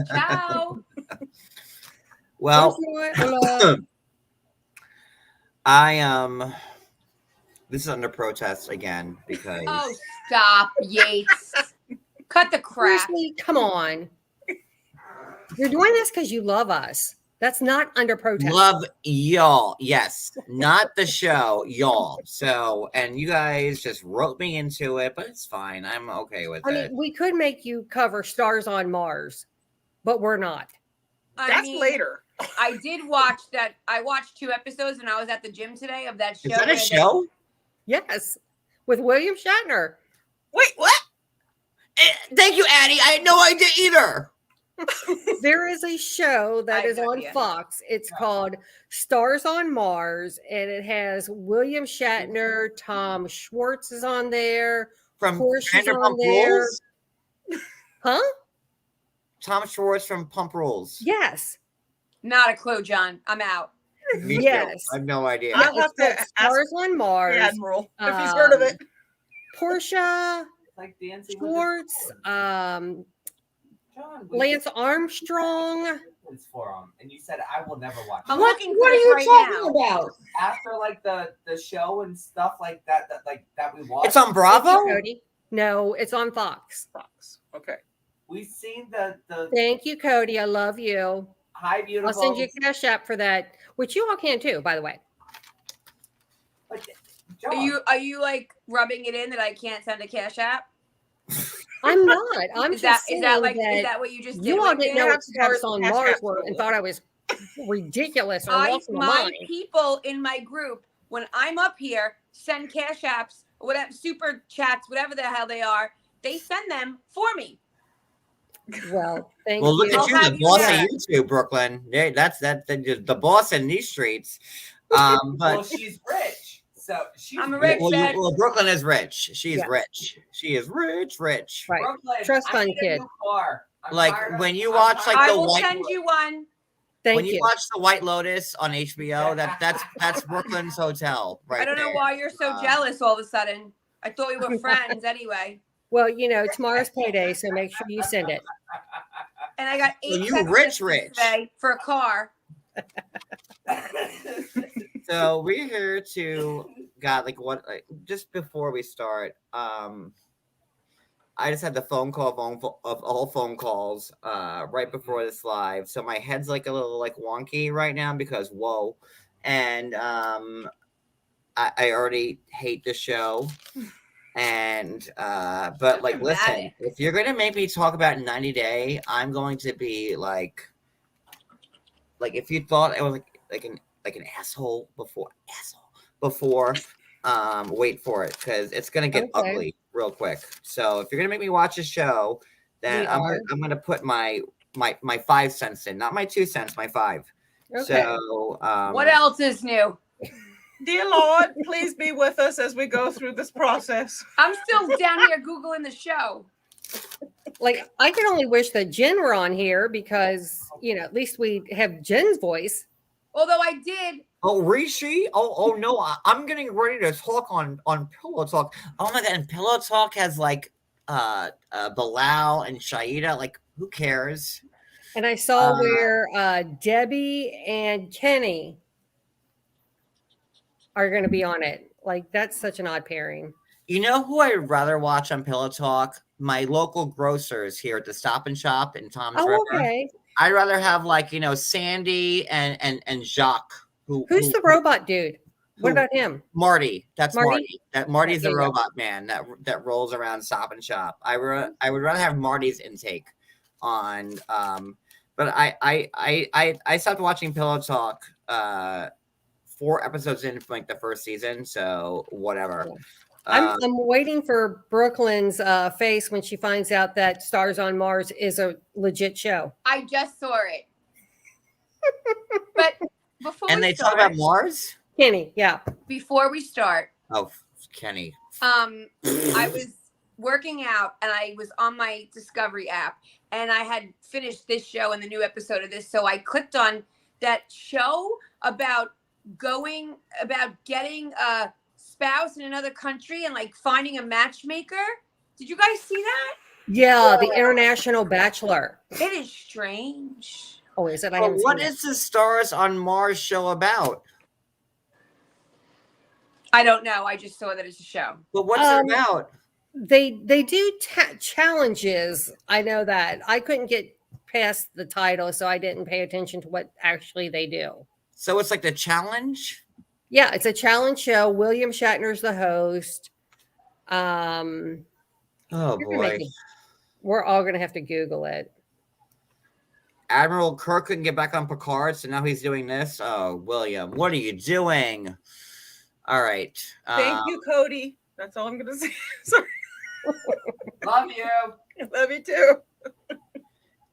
Ciao. Well, I this is under protest again because Oh, stop, Yates. Cut the crap. Seriously, come on. You're doing this because you love us. That's not under protest. love y'all. Yes, not the show, y'all. So, and you guys just wrote me into it, but it's fine. I'm okay with I it. mean, we could make you cover Stars on Mars, but we're not. That's later. I did watch that. I watched 2 episodes when I was at the gym today of that show. Is that a show? Yes, with William Shatner. Wait, what? Thank you, Addie. I had no idea either. There is a show that I is have no on idea. Fox. It's called Stars on Mars, and it has William Shatner, Tom Schwartz is on there, From Portia's on Vanderpump there. Rules? Huh? Tom Schwartz from Pump Rules. Yes. Not a clue, John. I'm out. Me too. Yes. I have no idea. I'll It's have to called ask Stars on Mars. the Admiral if he's heard of it. Portia Like dancing with Schwartz, John. Lance Armstrong. It's for and you said I will never watch. I'm it. looking for What are this you right talking now. about? After like the show and stuff like that that we watched. It's on Bravo? Cody. No, it's on Fox. Fox. Okay. We've seen the Thank you, Cody. I love you. Hi Beautiful. I'll send you a cash app for that, which you all can too, by the way. Like, Are John, you like rubbing it in that I can't send a cash app? I'm not. I'm Is just that is saying that like that is that what you just did? you all right didn't there? know what Stars Cash on App Mars to were it. and thought I was ridiculous or lost my my mind. people in my group, when I'm up here, send cash apps, whatever, super chats, whatever the hell they are. They send them for me. Well, thank Well, look you. at you, I'll the have you boss back. of YouTube, Brooklyn. Yeah, that's the boss in these streets. well, But she's rich, so she's I'm a rich. rich bitch. well, Brooklyn is rich. She is Yeah. rich. She is rich. Right. Brooklyn, Trust I fund need a kid. new car. I'm Like, tired when of- you I'm watch, tired like, I of- the will white- send you one. Thank when you you. watch the White Lotus on HBO, that's Brooklyn's hotel right I don't know there. why you're so jealous all of a sudden. I thought we were friends anyway. Well, tomorrow's payday, so make sure you send it. And I got 8 Well, you text rich, messages rich. today for a car. So we're here to just before we start, I just had the phone call of all phone calls right before this live. So my head's like a little like wonky right now because whoa. And I already hate the show. And but like listen, Dramatic. if you're gonna make me talk about 90 Day, I'm going to be like if you thought I was like an asshole before wait for it because it's gonna get Okay. ugly real quick. So if you're gonna make me watch a show, then We I'm are. gonna put my 5 cents in, not my 2 cents, my 5. Okay. So What else is new? Dear Lord, please be with us as we go through this process. I'm still down here Googling the show. Like, I can only wish that Jen were on here because, at least we have Jen's voice. Although I did. Oh, Rishi? Oh no! I'm getting ready to talk on Pillow Talk. Oh my god! And Pillow Talk has like Bilal and Shaida. Like, who cares? And I saw where Debbie and Kenny are going to be on it. Like, that's such an odd pairing. You know who I'd rather watch on Pillow Talk? My local grocers here at the Stop and Shop in Tom's River. Oh, okay. I'd rather have Sandy and Jacques. Who's the robot dude? What about him? Marty? That's Marty? Marty. Marty's the There you go. robot man that rolls around Stop and Shop. I would rather have Marty's intake on. But I stopped watching Pillow Talk 4 episodes in from like the first season, so whatever. I'm waiting for Brooklyn's face when she finds out that Stars on Mars is a legit show. I just saw it. But before And we they start, talk about Mars. Kenny, yeah. before we start, Oh, Kenny. I was working out and I was on my Discovery app and I had finished this show and the new episode of this. So I clicked on that show about getting a spouse in another country and like finding a matchmaker. Did you guys see that? Yeah, the International Bachelor. It is strange. Oh, is it? I But haven't what seen is the Stars on Mars show about? I don't know. I just saw that it's a show. But what's it about? They do challenges. I know that. I couldn't get past the title, so I didn't pay attention to what actually they do. So it's like the challenge? Yeah, it's a challenge show. William Shatner's the host. Oh You're gonna make boy. we're all gonna have to Google it. Admiral Kirk couldn't get back on Picard, so now he's doing this. Oh, William, what are you doing? All right. Thank you, Cody. That's all I'm gonna say. Sorry. Love you. Love you too.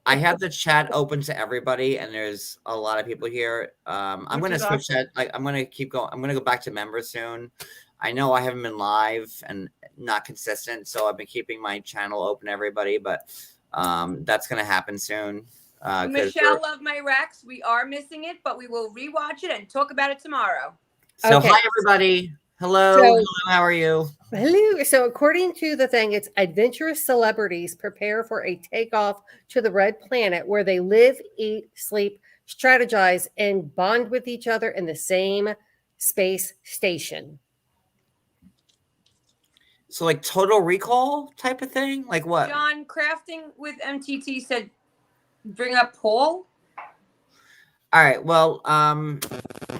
I have the chat open to everybody, and there's a lot of people here. I'm Which gonna is switch awesome. that. Like, I'm gonna keep going. I'm gonna go back to members soon. I know I haven't been live and not consistent, so I've been keeping my channel open to everybody, but that's gonna happen soon. 'Cause Michelle Love My Rex. We are missing it, but we will rewatch it and talk about it tomorrow. So Okay. hi everybody. Hello. So- Hello. How are you? Hello. So, according to the thing, it's adventurous celebrities prepare for a takeoff to the Red Planet where they live, eat, sleep, strategize, and bond with each other in the same space station. So like Total Recall type of thing? Like what? John Crafting with MTT said, bring up Paul. All right. Well,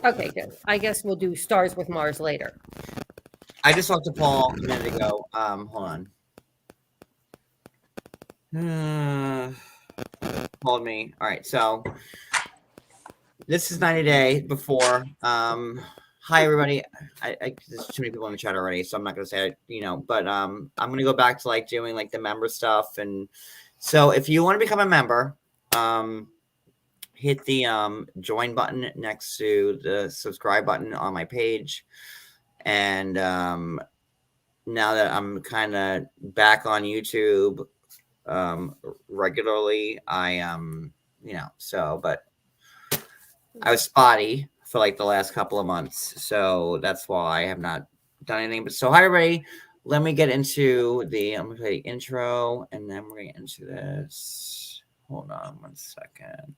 Okay, good. I guess we'll do Stars with Mars later. I just talked to Paul a minute ago. Hold on. Called me. All right. So this is 90 Day before. Hi everybody. There's too many people in the chat already, so I'm not gonna say it, but I'm gonna go back to like doing like the member stuff. And so if you want to become a member, hit the join button next to the subscribe button on my page. And now that I'm kind of back on YouTube regularly, but I was spotty for like the last couple of months, so that's why I have not done anything. But so hi everybody, let me get into I'm gonna play the intro and then we're gonna get into this. Hold on 1 second.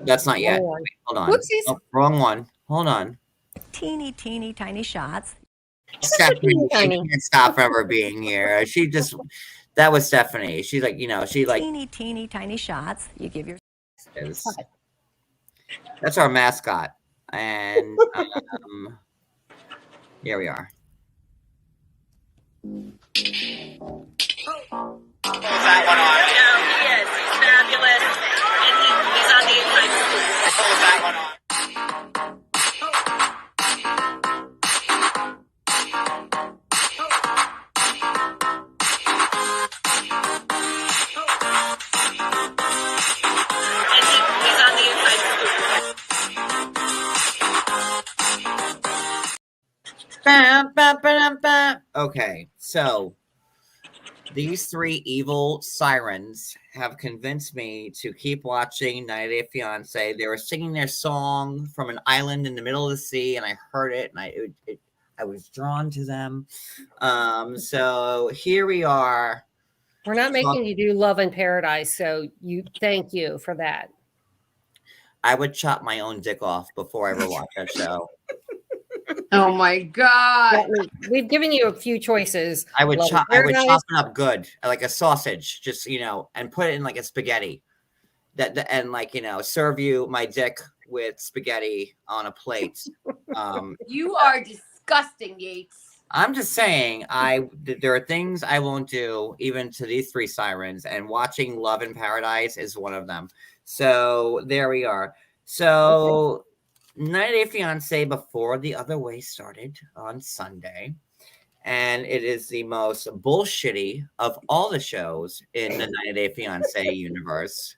That's not yet. Wrong one. Wait, hold on. Whoopsies. Oh, wrong one. Hold on. Teeny, teeny, tiny shots. Stephanie, she Tiny. can't stop ever being here. That was Stephanie. She's like, she like Teeny, teeny, tiny shots. You give your is. That's our mascot. And here we are. That one on. He is. He's fabulous. And he's on the inside. Pulls that one on. And he's on the inside. Bam, bam, bam, bam. Okay, so these three evil sirens have convinced me to keep watching 90 Day Fiance. They were singing their song from an island in the middle of the sea, and I heard it, and I was drawn to them. So here we are. We're not making you do Love in Paradise, so thank you for that. I would chop my own dick off before I ever watch that show. Oh my God. We've given you a few choices. I would Love in chop Paradise. it up good, like a sausage, just and put it in like a spaghetti. Serve you my dick with spaghetti on a plate. You are disgusting, Yates. I'm just saying, there are things I won't do even to these three sirens, and watching Love in Paradise is one of them. So there we are. So 90 Day Fiance Before the Other Way started on Sunday, and it is the most bullshitty of all the shows in the 90 Day Fiance universe.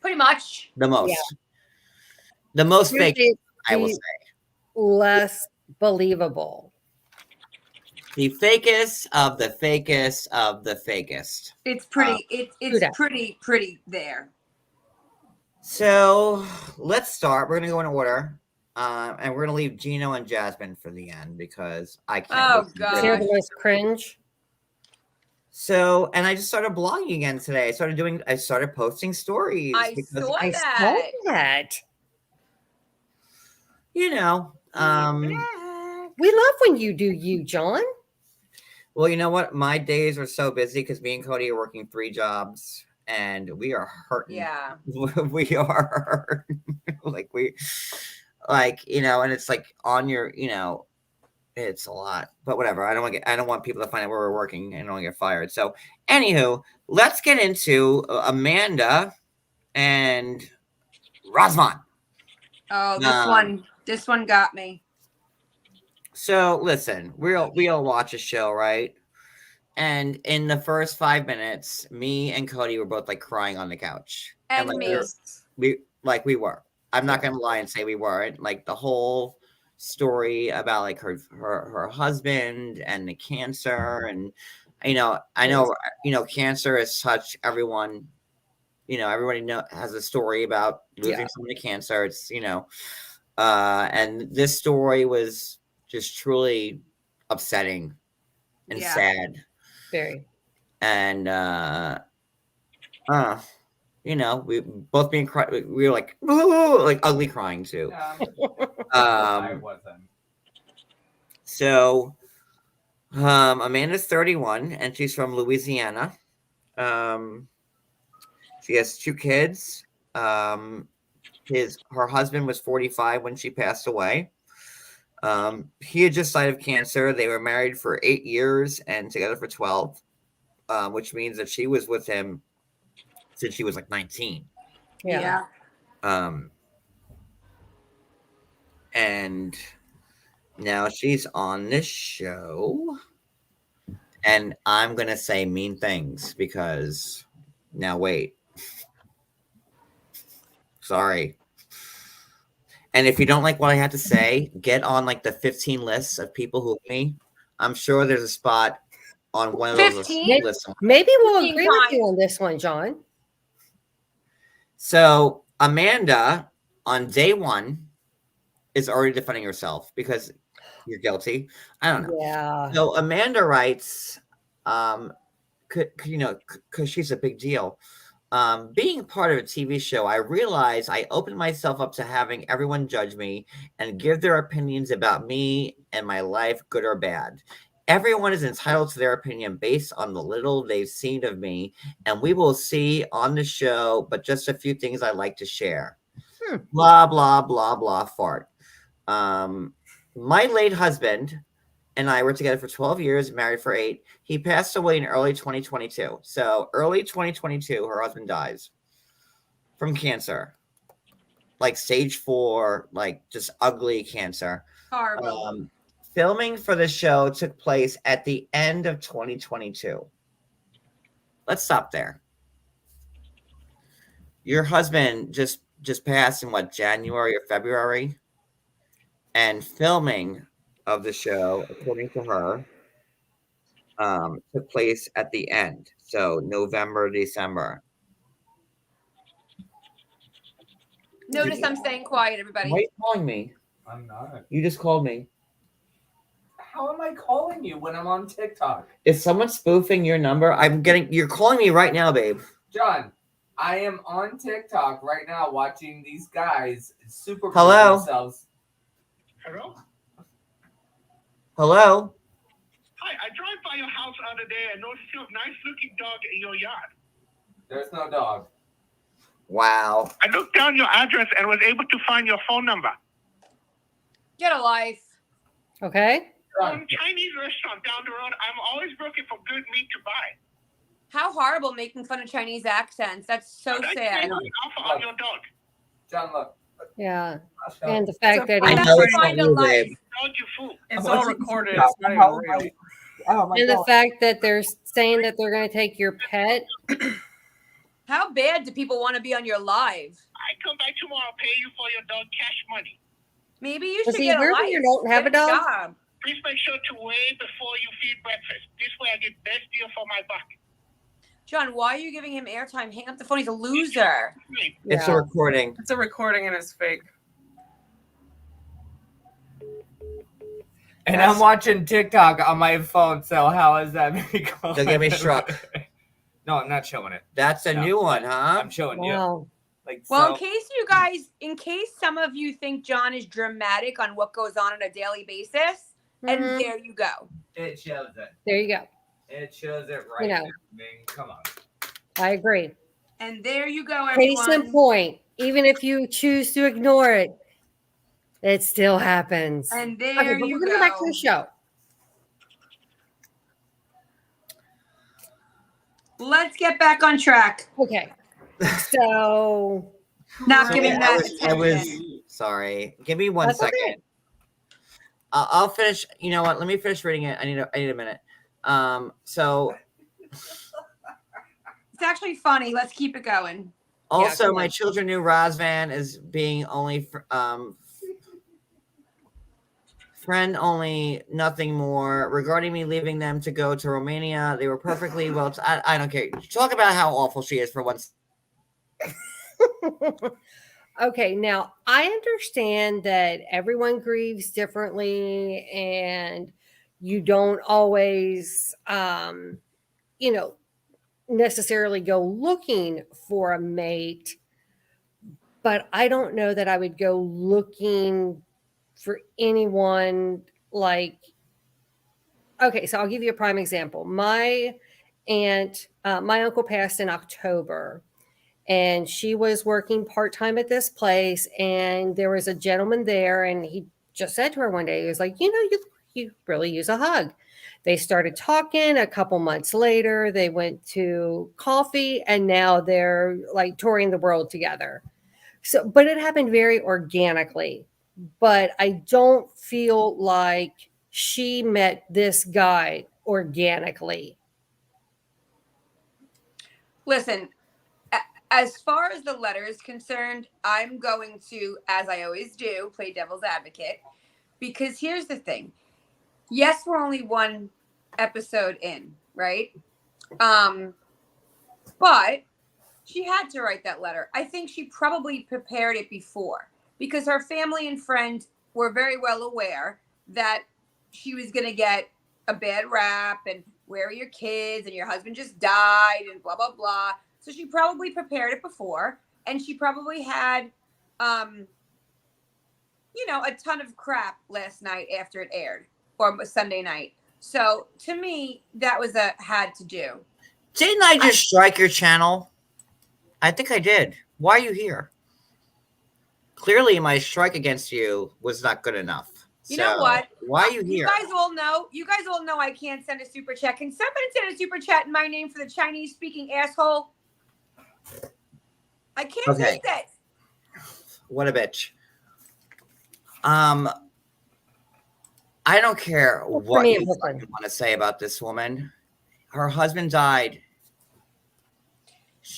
Pretty much. The most. Yeah. The most Here's fake, I will the say. less believable. The fakest of the fakest of the fakest. It's pretty. It's that. pretty there. So let's start. We're gonna go in order. And we're gonna leave Gino and Jasmine for the end because I can't. Oh, listen to God. They're it. the most cringe. So, and I just started blogging again today. I started posting stories I because saw I saw that. that. you know, We love when you do you, John. well, you know what? My days are so busy because me and Cody are working 3 jobs and we are hurting. Yeah. We are like and it's like on your, it's a lot, but whatever. I don't want people to find out where we're working and don't get fired. So, anywho, let's get into Amanda and Razvan. Oh, this one got me. So listen, we all watch a show, right? And in the first 5 minutes, me and Cody were both like crying on the couch. And like, me. we were. I'm not gonna lie and say we weren't. Like the whole story about like her husband and the cancer, and I know cancer has touched everyone. Everybody has a story about losing someone to cancer. It's and this story was just truly upsetting and sad. Very. And we both being we were like, ooh, like ugly crying too. I wasn't. So Amanda's 31 and she's from Louisiana. She has 2 kids. Her husband was 45 when she passed away. He had just died of cancer. They were married for 8 years and together for 12, which means that she was with him since she was like 19. Yeah. And now she's on this show. And I'm going to say mean things because now wait. Sorry. And if you don't like what I have to say, get on like the 15 lists of people who hate me. I'm sure there's a spot on one of those 15? lists. Maybe we'll 15 agree with you times. on this one, John. So Amanda, on day 1, is already defending herself because you're guilty. I don't know. Yeah. So Amanda writes, because she's a big deal. Being part of a TV show, I realized I opened myself up to having everyone judge me and give their opinions about me and my life, good or bad. Everyone is entitled to their opinion based on the little they've seen of me, and we will see on the show, but just a few things I'd like to share. Blah, blah, blah, blah, fart. My late husband and I were together for 12 years, married for 8. He passed away in early 2022. So early 2022, her husband dies from cancer, like stage 4, like just ugly cancer. Horrible. Filming for the show took place at the end of 2022. Let's stop there. Your husband just passed in what, January or February? And filming of the show, according to her, took place at the end. So November, December. Notice I'm staying quiet, everybody. Why are you calling me? I'm not. You just called me. How am I calling you when I'm on TikTok? Is someone spoofing your number? You're calling me right now, babe. John, I am on TikTok right now watching these guys super Hello? themselves. Hello? Hello? Hi, I drive by your house the other day and noticed you have a nice looking dog in your yard. There's no dog. Wow. I looked down your address and was able to find your phone number. Get a life. Okay. Chinese restaurant down the road. I'm always looking for good meat to buy. How horrible making fun of Chinese accents. That's so I'd sad. like to offer on your dog. John, look. Yeah. And the fact that I That's know it's find not a you, life. babe. Dog you fool. It's I'm all watching recorded. TikTok. It's not even How am real. Oh my and the God. fact that they're saying that they're going to take your pet. How bad do people want to be on your live? I come by tomorrow, pay you for your dog cash money. Maybe you Does should he get a really? life. You don't have Get a dog? job. Please make sure to weigh before you feed breakfast. This way I get best deal for my buck. John, why are you giving him airtime? Hang up the phone. He's a loser. It's a recording. It's a recording and it's fake. And I'm watching TikTok on my phone, so how is that going? Don't get me struck. No, I'm not showing it. That's a new one, huh? I'm showing you. Wow. Like, Well, so, in case some of you think John is dramatic on what goes on a daily basis, and Mhm. there you go. it shows it. There you go. It shows it right know. now. I mean, come on. I agree. And there you go, Case in everyone. point, even if you choose to ignore it, it still happens. And Okay, there but you we're going to go back to go. the show. Let's get back on track. Okay. So Not So, giving yeah, that I was attention. sorry. Give me one That's second. okay. I'll finish. You know what? Let me finish reading it. I need a minute. So It's actually funny. Let's keep it going. also, come my on. children knew Razvan is being only friend only, nothing more. Regarding me leaving them to go to Romania, they were perfectly well. I don't care. Talk about how awful she is for once. Okay, now I understand that everyone grieves differently and you don't always necessarily go looking for a mate, but I don't know that I would go looking for anyone like okay, so I'll give you a prime example. My uncle passed in October, and she was working part-time at this place, and there was a gentleman there, and he just said to her one day, he was like, you really use a hug. They started talking. A couple months later, they went to coffee, and now they're like touring the world together. So, but it happened very organically. But I don't feel like she met this guy organically. Listen, as far as the letter is concerned, I'm going to, as I always do, play devil's advocate. Because here's the thing. Yes, we're only one episode in, right? But she had to write that letter. I think she probably prepared it before because her family and friends were very well aware that she was going to get a bad rap and where are your kids and your husband just died and blah, blah, blah. So she probably prepared it before and she probably had, a ton of crap last night after it aired or Sunday night. So to me, that was a had to do. Didn't I just strike your channel? I think I did. Why are you here? Clearly, my strike against you was not good enough. You know what? Why are you here? You guys all know I can't send a super chat. Can somebody send a super chat in my name for the Chinese speaking asshole? I can't take that. What a bitch. I don't care what you want to say about this woman. Her husband died.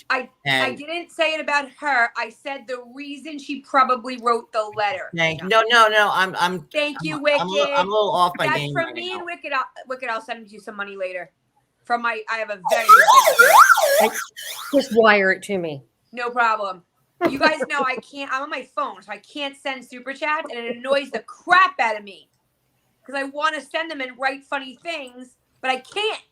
I didn't say it about her. I said the reason she probably wrote the letter. No. Thank you, Wicked. I'm a little off my That's game. from right me now. and Wicked. Wicked, I'll send you some money later. I have a very good business. Just wire it to me. No problem. You guys know I can't. I'm on my phone, so I can't send super chats, and it annoys the crap out of me because I want to send them and write funny things, but I can't.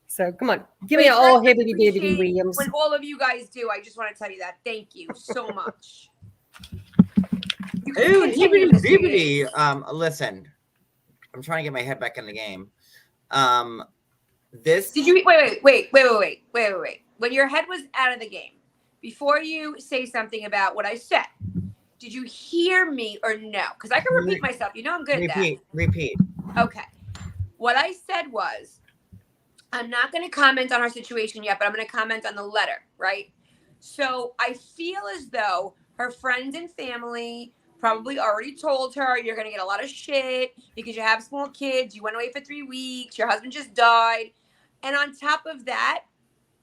So come on, give me all hibbity dibbity Williams. When all of you guys do, I just want to tell you that. Thank you so much. Ooh, hibbity dibbity. Listen, I'm trying to get my head back in the game. This. Did you wait? When your head was out of the game, before you say something about what I said, did you hear me or no? Because I can repeat myself. You know I'm good at that. Repeat. Okay. What I said was, I'm not going to comment on her situation yet, but I'm going to comment on the letter, right? So I feel as though her friends and family probably already told her you're going to get a lot of shit because you have small kids. You went away for 3 weeks. Your husband just died. And on top of that,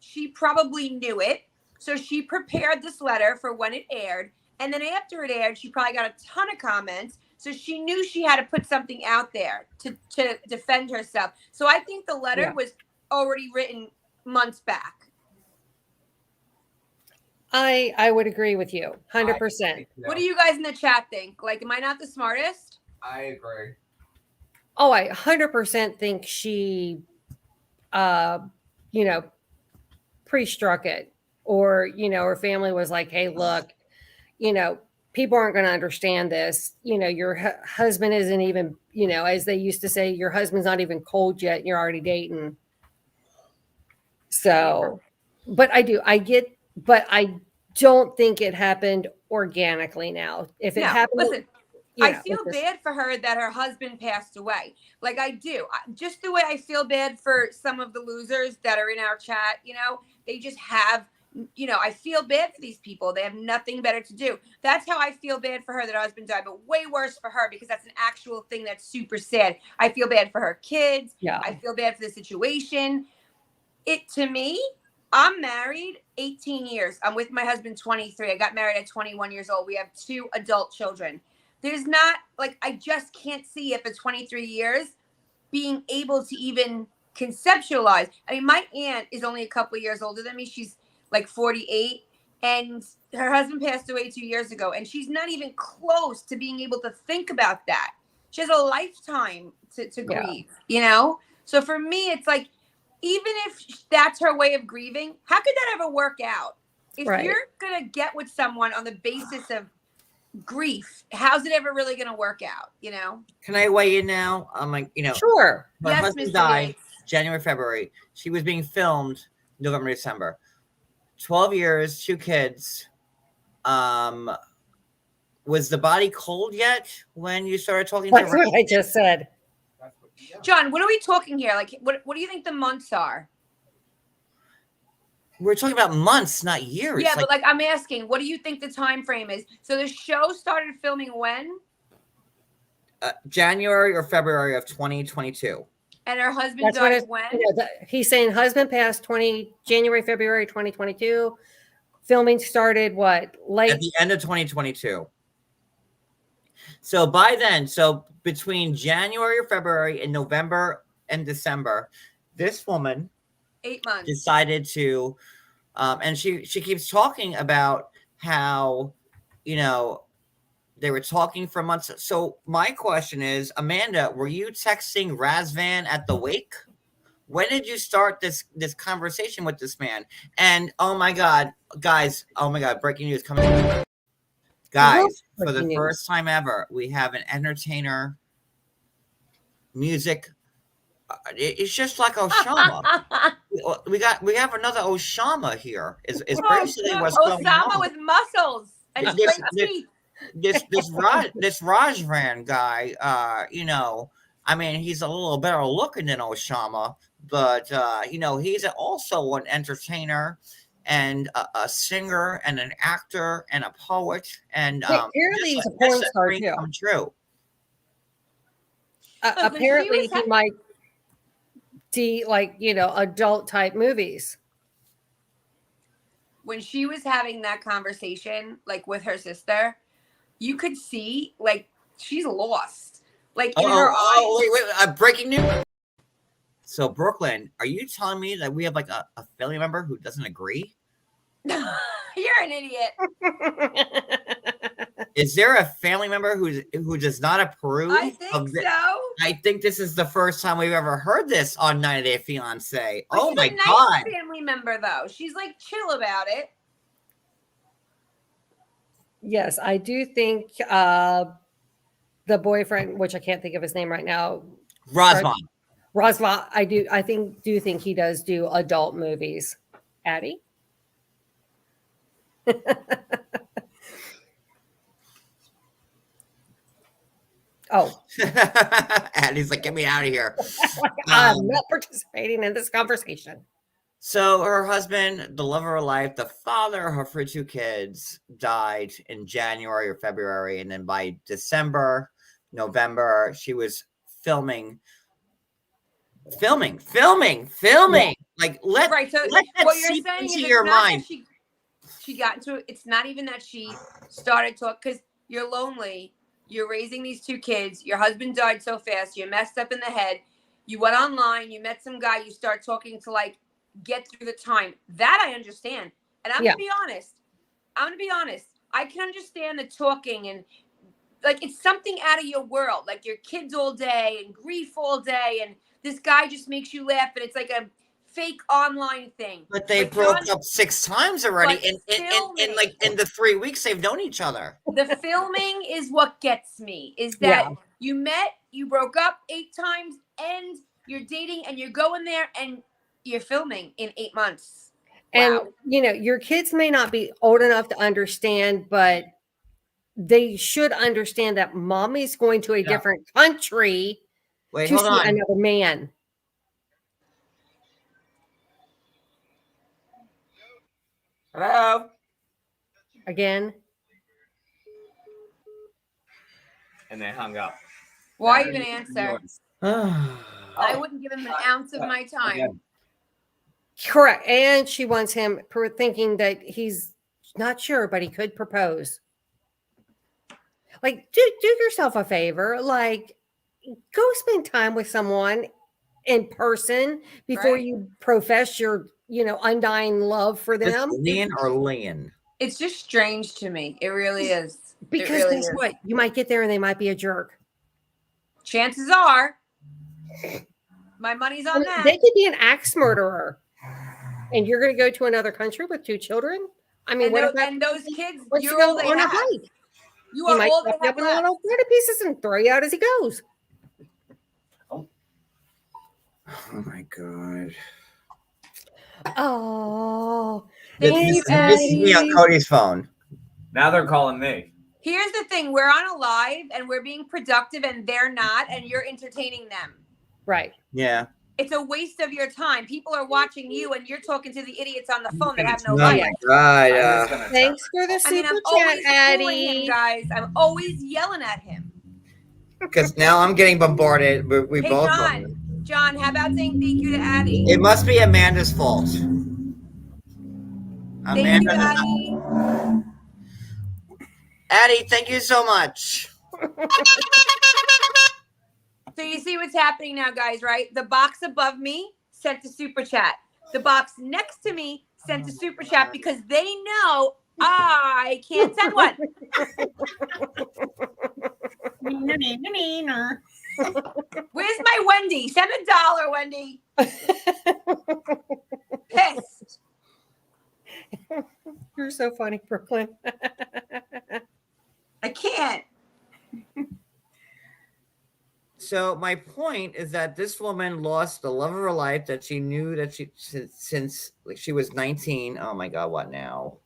she probably knew it. So she prepared this letter for when it aired. And then after it aired, she probably got a ton of comments. So she knew she had to put something out there to defend herself. So I think the letter was already written months back. I would agree with you 100%. What do you guys in the chat think? Like, am I not the smartest? I agree. Oh, I 100% think she, you know, pre-struck it, or, you know, her family was like, hey, look, you know, people aren't going to understand this. You know, your husband isn't even, you know, as they used to say, your husband's not even cold yet. And you're already dating. So, but I don't think it happened organically now. If it No, happened, listen, you I know, feel bad for her that her husband passed away. Like I do. Just the way I feel bad for some of the losers that are in our chat, you know, they just have, you know, I feel bad for these people. They have nothing better to do. That's how I feel bad for her that her husband died, but way worse for her because that's an actual thing that's super sad. I feel bad for her kids. Yeah. I feel bad for the situation. To me, I'm married 18 years. I'm with my husband 23. I got married at 21 years old. We have 2 adult children. There's not, like, I just can't see it for 23 years being able to even conceptualize. I mean, my aunt is only a couple of years older than me. She's like 48, and her husband passed away 2 years ago, and she's not even close to being able to think about that. She has a lifetime to grieve, you know? So for me, it's like, even if that's her way of grieving, how could that ever work out? If you're going to get with someone on the basis of grief, how's it ever really going to work out, you know? Can I weigh in now? I'm like, you know, sure. her Yes, husband Mr. died Yates. January, February. She was being filmed November, December. 12 years, 2 kids. Was the body cold yet when you started talking That's to what I just said. John, what are we talking here? Like, what do you think the months are? We're talking about months, not years. Yeah, but like I'm asking, what do you think the time frame is? So the show started filming when? January or February of 2022. And her husband died when? You know, he's saying husband passed January, February 2022. Filming started what? Late at the end of 2022. So by then, so between January or February and November and December, this woman 8 months decided to, and she keeps talking about how, you know, they were talking for months. So my question is, Amanda, were you texting Razvan at the wake? When did you start this conversation with this man? And oh my God, guys, oh my God, breaking news coming. Guys, for the first time ever, we have an entertainer, music. It's just like Oshama. we have another Oshama here. Is basically what's going on. Osama with muscles and straight teeth. This Razvan guy, you know, I mean, he's a little better looking than Oshama, but you know, he's also an entertainer and a singer and an actor and a poet, and apparently he's a porn star too. Come true. Apparently he might do, like, you know, adult type movies. When she was having that conversation, like with her sister, you could see like she's lost. Like in her eyes. Wait, breaking news. So Brooklyn, are you telling me that we have like a family member who doesn't agree? You're an idiot. Is there a family member who does not approve? I think so. I think this is the first time we've ever heard this on 90 Day Fiance. But oh she's my a nice God. family member though. She's like chill about it. Yes, I do think the boyfriend, which I can't think of his name right now, Razvan. I do think he does do adult movies. Addie? Oh. Addie's like, get me out of here. I'm not participating in this conversation. So her husband, the love of her life, the father of her 2 kids, died in January or February. And then by December, November, she was filming. Yeah. Like, let that what you're seep saying into is your mind. She got into it. It's not even that she started talking, because you're lonely. You're raising these 2 kids. Your husband died so fast. You're messed up in the head. You went online. You met some guy. You start talking to like get through the time. That I understand. And I'm going to be honest. I can understand the talking and like it's something out of your world, like your kids all day and grief all day, and this guy just makes you laugh, and it's like a fake online thing. But they But broke John- up 6 times already But in like in the 3 weeks they've known each other. The filming is what gets me, is that you met, you broke up 8 times, and you're dating, and you're going there, and you're filming in 8 months. And, Wow. you know, your kids may not be old enough to understand, but they should understand that mommy's going to a different country Wait, to hold see on. another man. Hello. Again. And they hung up. Why even answer? Oh. I wouldn't give him an ounce of my time. Correct. And she wants him thinking that he's not sure, but he could propose. Like, do yourself a favor. Like, go spend time with someone in person before Right. you profess your, you know, undying love for Is them. it Lian or Lian? It's just strange to me. It really is. Because it really guess is. what? You might get there and they might be a jerk. Chances are, my money's on that. They could be an axe murderer. And you're going to go to another country with 2 children? I mean, And those kids, wants to you're go all they on a have. hike? You He are might all they chop have up in left. little bread pieces and throw you out as he goes. Oh my god. Oh, Thank thank you, This is me on Eddie. Cody's phone. Now they're calling me. Here's the thing. We're on a live, and we're being productive, and they're not, and you're entertaining them. Right. Yeah. It's a waste of your time. People are watching you, and you're talking to the idiots on the phone that have no Oh life. my god. I was gonna Thanks for the I mean, super I'm chat, always fooling him, Eddie. guys. I'm always yelling at him. Because now I'm getting bombarded. We Hey, both John. are. John, how about saying thank you to Addie? It must be Amanda's fault. Thank you, Amanda. Addie. Addie, thank you so much. So you see what's happening now, guys, right? The box above me sent a super chat. The box next to me sent a super chat because they know I can't send one. Where's my Wendy? Send $1, Wendy. Pissed. You're so funny, Brooklyn. I can't. So my point is that this woman lost the love of her life that she knew that she since like she was 19. Oh my god, what now?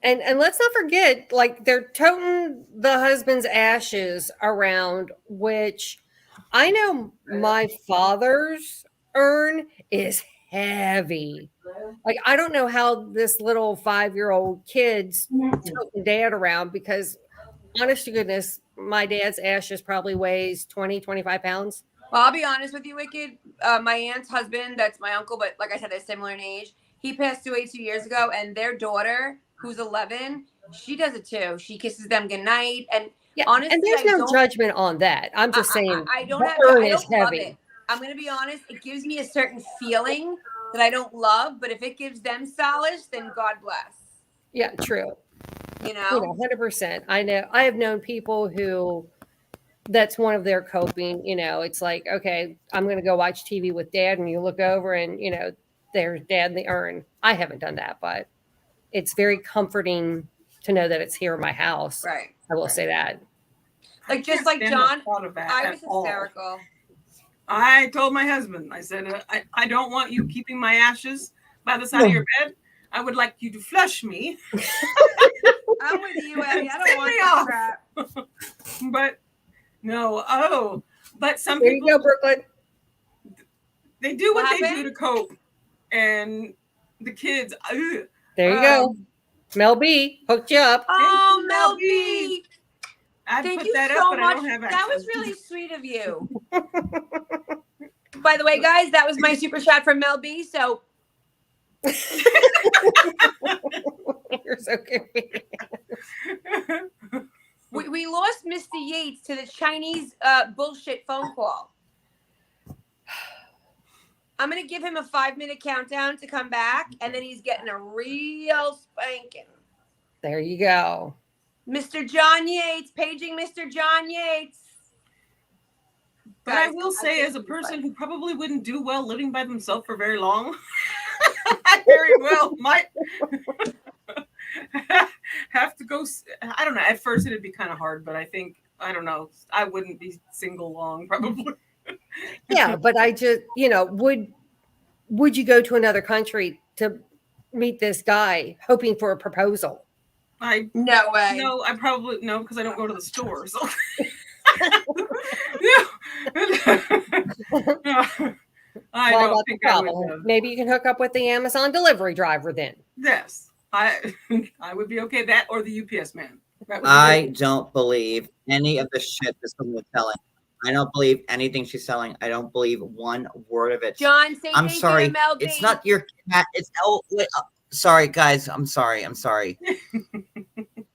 And let's not forget, like, they're toting the husband's ashes around, which I know my father's urn is heavy. Like, I don't know how this little 5-year-old kid's toting dad around, because honest to goodness, my dad's ashes probably weighs 20, 25 pounds. Well, I'll be honest with you, Wicked. My aunt's husband, that's my uncle, but like I said, they're similar in age. He passed away 2 years ago, and their daughter, who's 11, she does it too. She kisses them goodnight. And Yeah, honestly, and there's I no don't- judgment on that. I'm just saying, I don't the have. urn I is don't love heavy. it. I'm gonna be honest. It gives me a certain feeling that I don't love, but if it gives them solace, then God bless. Yeah, true. You know. 100%. I know. I have known people who that's one of their coping. You know, it's like, okay, I'm going to go watch TV with dad, and you look over and, you know, there's dad in the urn. I haven't done that, but it's very comforting to know that it's here in my house. Right. I will say that. Like just Can't like stand the John, thought of that I at was all. hysterical. I told my husband, I said, I don't want you keeping my ashes by the side of your bed. I would like you to flush me. I'm with you, Eddie. I Send don't want me that off. crap. But no, but some There you people, go, Brooklyn. they do what What they do happened? to cope. And the kids, ugh. There you go. Mel B hooked you up. Oh, you, Mel Mel B. B. I'd Thank put you that so up, but I much. don't have That was access. really sweet of you. By the way, guys, that was my super chat from Mel B. So You're so confused. we lost Mr. Yates to the Chinese bullshit phone call. I'm going to give him a 5-minute countdown to come back, and then he's getting a real spanking. There you go. Mr. John Yates, paging Mr. John Yates. But Guys, I will say, think as a it'd be person fun. who probably wouldn't do well living by themselves for very long, I very well might have to go. I don't know. At first, it'd be kind of hard, but I think, I don't know, I wouldn't be single long, probably. Yeah, but I just, would you go to another country to meet this guy hoping for a proposal? No way. No, I probably, no, because I don't go to the store. So. I Well, don't that's think the I would. problem. Maybe you can hook up with the Amazon delivery driver then. Yes, I would be okay. That or the UPS man. That would be I don't believe any of the shit this woman is selling. I don't believe anything she's selling. I don't believe one word of it. John, say I'm thank sorry. you to Mel B. It's not your cat. It's sorry, guys. I'm sorry.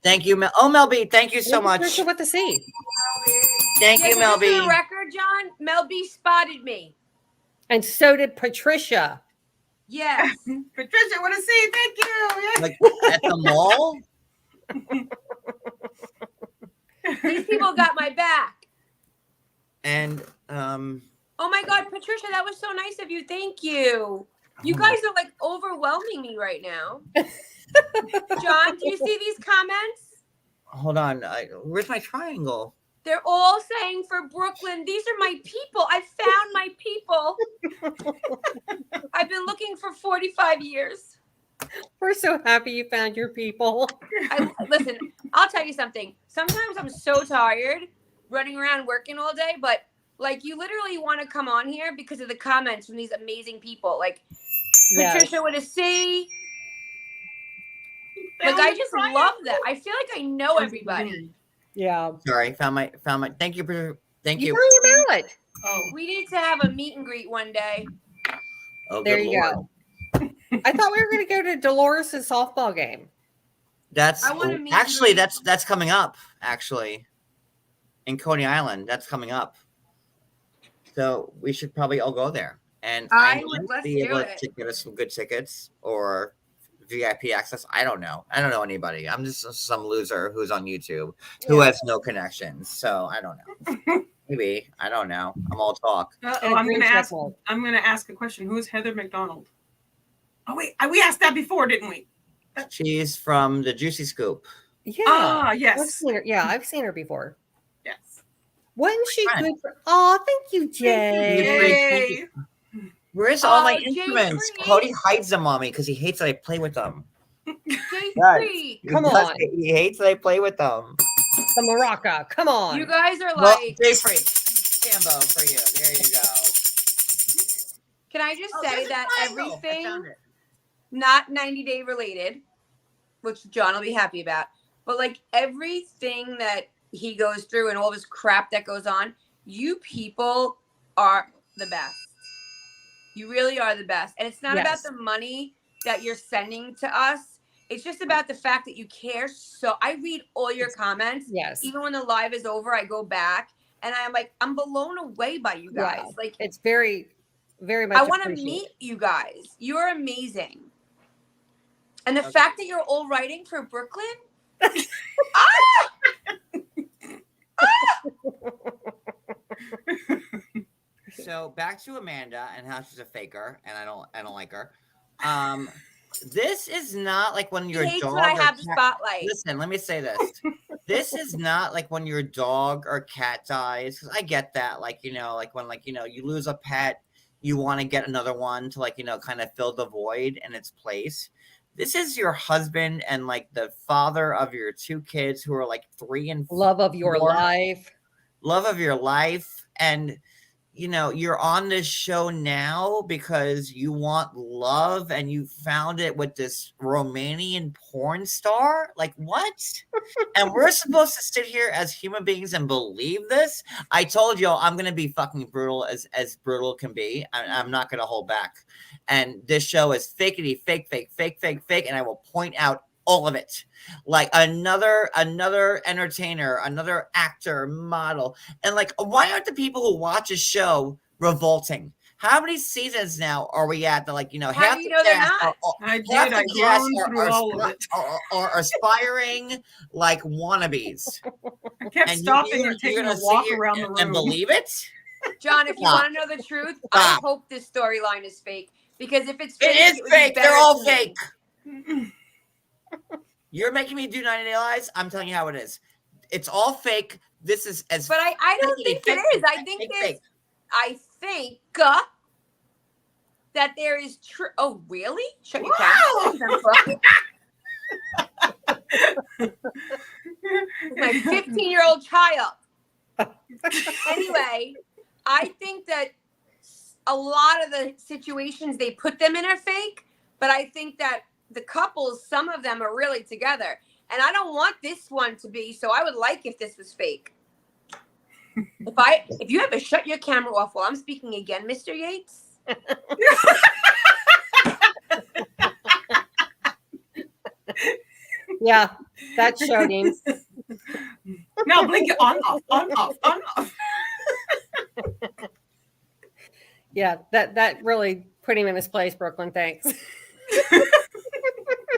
Thank you, Mel. Oh, Mel B. Thank you so much. Patricia with the C. Thank you, Mel For the B. record, John, Mel B spotted me. And so did Patricia. Yes. Patricia, want to see? Thank you. Like at the mall. These people got my back. And Oh my God, Patricia, that was so nice of you. Thank you. You guys are like overwhelming me right now. John, do you see these comments? hold on. Where's my triangle? They're all saying for Brooklyn, these are my people. I found my people. I've been looking for 45 years. We're so happy you found your people. Listen, I'll tell you something. Sometimes I'm so tired running around working all day, but like you literally want to come on here because of the comments from these amazing people. Like Patricia with a C. Like I just love that. I feel like I know everybody. Yeah. Sorry, found my. Thank you. Thank you. You threw your ballot. Oh, We need to have a meet and greet one day. Oh, There good you Lord. go. I thought we were going to go to Dolores' softball game. That's I wanna meet actually you. that's coming up. Actually, in Coney Island, that's coming up. So we should probably all go there, and I might would. Let's be do able it. to get us some good tickets or VIP access. I don't know. I don't know anybody. I'm just some loser who's on YouTube who has no connections. So I don't know. Maybe I don't know. I'm all talk. And a I'm green going to ask. check mark. I'm going to ask a question. Who is Heather McDonald? Oh wait, we asked that before, didn't we? She's from the Juicy Scoop. Yeah. Ah, I've yes, seen her. Yeah, I've seen her before. yes. Wasn't she friend. good for? Oh, thank you, Jay. Yay! Where's all my Jay instruments? Free. Cody hides them on me because he hates that I play with them. Jay Yes. Free. Come He does. on. He hates that I play with them. The maraca. Come on. You guys are Well, like, Jay Freak. Sambo for you. There you go. can I just Oh, say there's a that triangle. I everything found it. not 90 Day related, which John will be happy about, but like everything that he goes through and all this crap that goes on, you people are the best. You really are the best. And it's not about Yes. the money that you're sending to us. It's just about the fact that you care. So I read all your comments. Yes. Even when the live is over, I go back and I'm like, I'm blown away by you guys. Yeah. Like, It's very, very much. I want to appreciated. meet you guys. You're amazing. And the fact that you're all writing for Brooklyn. So back to Amanda and how she's a faker, and I don't like her. This is not like when He your hates dog. when I or have the cat- spotlight. Listen, let me say this. This is not like when your dog or cat dies. 'Cause I get that, like when you lose a pet, you want to get another one to kind of fill the void in its place. This is your husband and like the father of your two kids who are like 3 and 4. Love of your life. Love of your life, and you're on this show now because you want love and you found it with this Romanian porn star. Like what? And we're supposed to sit here as human beings and believe this? I told you I'm gonna be fucking brutal as brutal can be. I'm not gonna hold back. And this show is fakety fake, and I will point out all of it. Like another entertainer, another actor, model. And like, why aren't the people who watch a show revolting? How many seasons now are we at? That like How half do you the know they're cast not? I half did. I the cast groaned through all of it. are aspiring like wannabes. I kept And stopping you're and taking gonna a sit walk here around the room. and believe it? John, if you Stop. want to know the truth, I Stop. hope this storyline is fake. Because if it's It fake, is would be fake. better They're all to me. fake. You're making me do 90 Day Lies. I'm telling you how it is. It's all fake. This is as. But I don't fake, think it fake, is. I fake, think fake, there's. fake. I think that there is true. Oh, really? Shut your mouth. My 15-year-old child. Anyway, I think that a lot of the situations they put them in are fake, but I think that the couples, some of them are really together. And I don't want this one to be, so I would like if this was fake. If you ever shut your camera off while I'm speaking again, Mr. Yates. Yeah, that showed him. Now blink it on off. Yeah, that really put him in his place, Brooklyn. Thanks.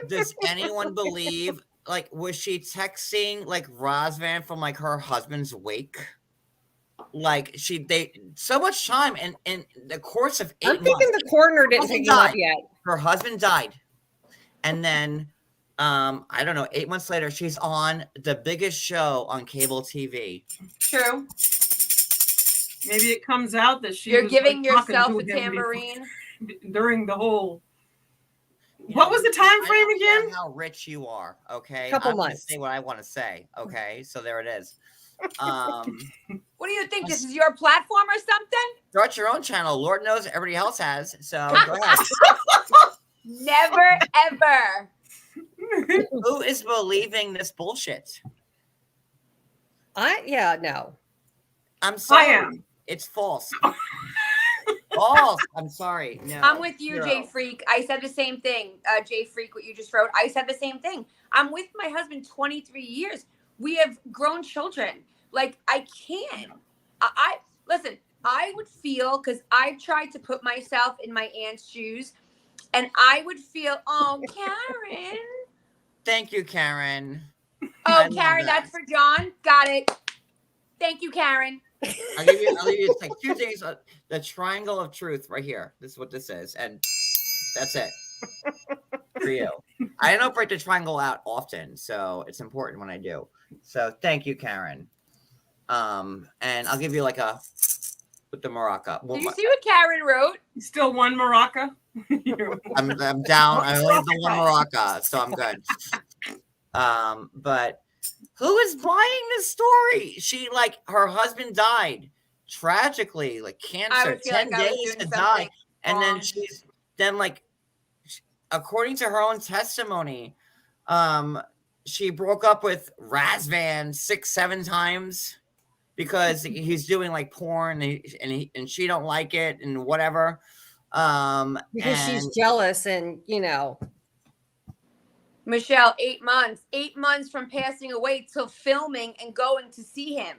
Does anyone believe? Like, was she texting like Razvan from like her husband's wake? Like they so much time in the course of 8 I'm months. thinking the coroner didn't pick him up yet. Her husband died, and then I don't know. 8 months later, she's on the biggest show on cable TV. True. Maybe it comes out that You're was, giving like, talking yourself to a him tambourine. during the whole. You What know, was the time I frame don't care again? how rich you are, okay? Couple I'm gonna months. say what I want to say, okay? So there it is. What do you think? This is your platform or something? Start your own channel. Lord knows everybody else has. So go ahead. Never, ever. Who is believing this bullshit? No. I'm sorry. I am. It's false. False. I'm sorry. No. I'm with you, Zero. Jay Freak. I said the same thing. Jay Freak, what you just wrote. I said the same thing. I'm with my husband 23 years. We have grown children. Like, I can't. I listen, I would feel, because I've tried to put myself in my aunt's shoes, and I would feel, oh, Karen. Thank you, Karen. Oh, Karen, that's for John. Got it. Thank you, Karen. I'll give you it's like two things. The triangle of truth right here. This is what this is. And that's it. For you. I don't break the triangle out often, so it's important when I do. So thank you, Karen. And I'll give you like a with the maraca. Did you see what Karen wrote? Still one maraca. I'm down. I only have the one maraca, so I'm good. But who is buying this story? She like her husband died tragically, like cancer, 10 days to die, and then she's like, according to her own testimony, she broke up with Razvan 6-7 times because he's doing like porn and she don't like it and whatever. Because she's jealous and Michelle, 8 months. 8 months from passing away till filming and going to see him.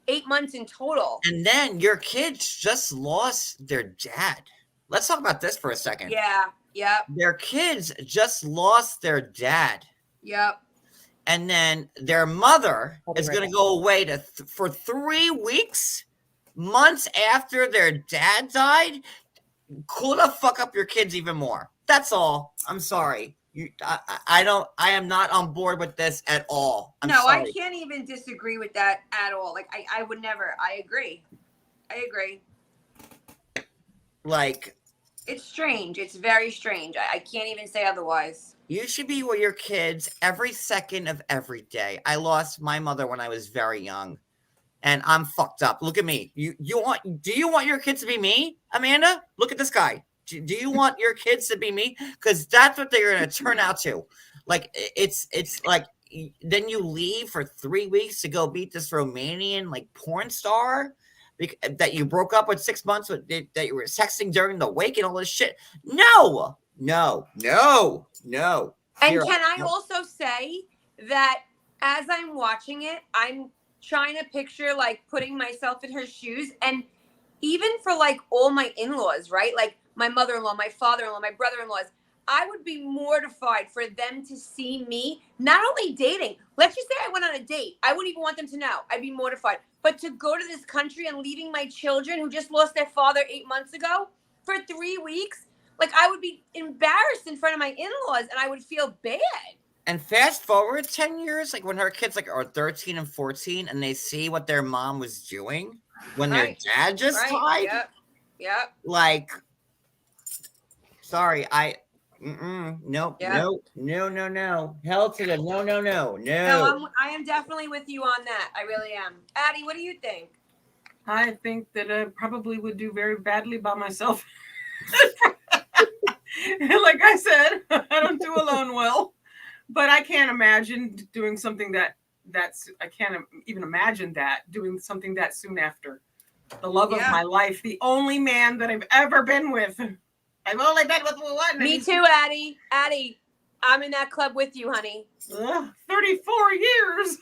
8 months in total. And then your kids just lost their dad. Let's talk about this for a second. Yeah. Yep. Their kids just lost their dad. Yep. And then their mother is going to go away for 3 weeks, months after their dad died. Cool to fuck up your kids even more. That's all. I'm sorry. I am not on board with this at all. I'm sorry. I can't even disagree with that at all. Like I would never. I agree. Like, it's strange. It's very strange. I can't even say otherwise. You should be with your kids every second of every day. I lost my mother when I was very young, and I'm fucked up. Look at me. Do you want your kids to be me, Amanda? Look at this guy. Do you want your kids to be me? Because that's what they're going to turn out to. Like, it's like, then you leave for 3 weeks to go beat this Romanian like porn star that you broke up with 6 months with, that you were texting during the wake and all this shit. No. And can I also say that as I'm watching it, I'm trying to picture like putting myself in her shoes, and even for like all my in-laws, right? Like my mother-in-law, my father-in-law, my brother-in-laws, I would be mortified for them to see me not only dating. Let's just say I went on a date. I wouldn't even want them to know. I'd be mortified. But to go to this country and leaving my children who just lost their father 8 months ago for 3 weeks, like I would be embarrassed in front of my in-laws and I would feel bad. And fast forward 10 years, like when her kids like are 13 and 14 and they see what their mom was doing when their dad just died. Yep. Like, sorry, nope, no. Hell to the no. I am definitely with you on that. I really am. Addie, what do you think? I think that I probably would do very badly by myself. Like I said, I don't do alone well, but I can't imagine doing something that's I can't even imagine doing something that soon after the love of my life, the only man that I've ever been with. I've only been with one. Me too, Addie. Addie, I'm in that club with you, honey. 34 years.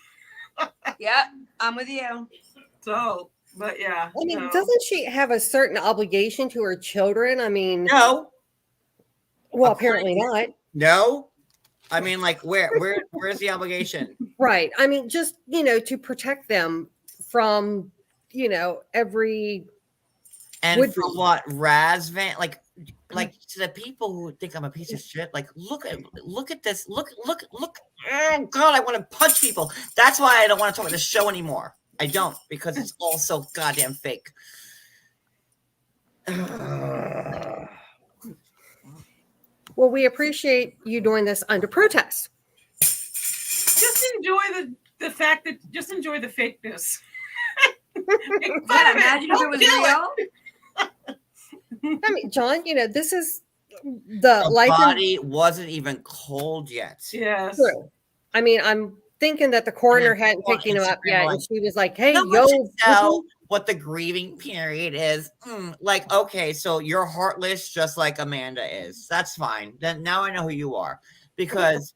Yep, I'm with you. So, but yeah. I mean, doesn't she have a certain obligation to her children? I mean, no. Well, apparently not. No. I mean, like, where's the obligation? Right. I mean, just, to protect them from, every. And from what Razvan, like to the people who think I'm a piece of shit, like look at this, look. Oh God, I want to punch people. That's why I don't want to talk about the show anymore. I don't, because it's all so goddamn fake. Well, we appreciate you doing this under protest. Just enjoy the fact that just enjoy the fakeness. Imagine if it was real. I mean, John, this is the life. Body wasn't even cold yet. Yes. True. I mean, I'm thinking that the coroner hadn't picked him up yet, and she was like, "Hey, yo, what the grieving period is." Like, okay, so you're heartless, just like Amanda is. That's fine. Then now I know who you are, because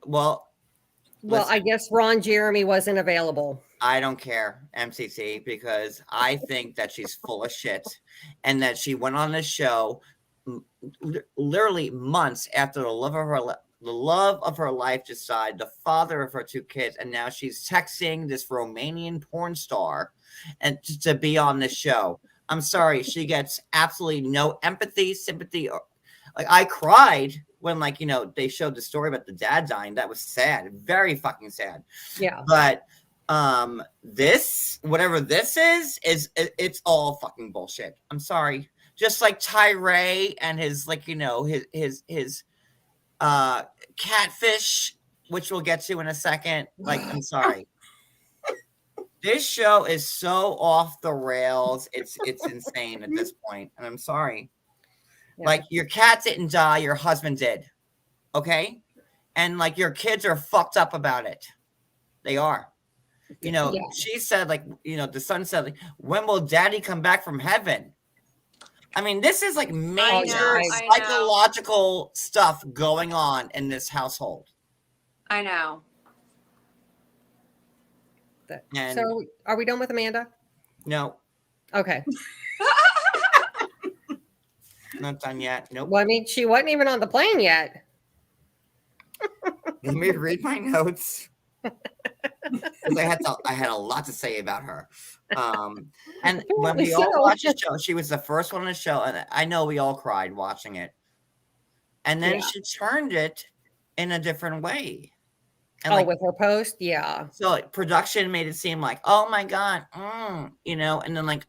Well, I guess Ron Jeremy wasn't available. I don't care, MCC, because I think that she's full of shit, and that she went on this show literally months after the love of her life just died, the father of her 2 kids, and now she's texting this Romanian porn star and to be on this show. I'm sorry, she gets absolutely no empathy, sympathy. Like, I cried when, they showed the story about the dad dying. That was sad, very fucking sad. Yeah. But this, whatever this is it's all fucking bullshit. I'm sorry. Just like Tyray and his his catfish, which we'll get to in a second. Like, I'm sorry. This show is so off the rails. It's insane at this point, and I'm sorry. Yeah. Like, your cat didn't die, your husband did. Okay? And your kids are fucked up about it. They are. She said, the son said, when will daddy come back from heaven? I mean, this is major psychological stuff going on in this household. I know. So, are we done with Amanda? No. Okay. Not done yet. Nope. Well, I mean, she wasn't even on the plane yet. Let me read my notes. I had a lot to say about her. And when we all watched the show, she was the first one on the show, and I know we all cried watching it. And then she turned it in a different way. And with her post, yeah. So production made it seem like, oh my God, and then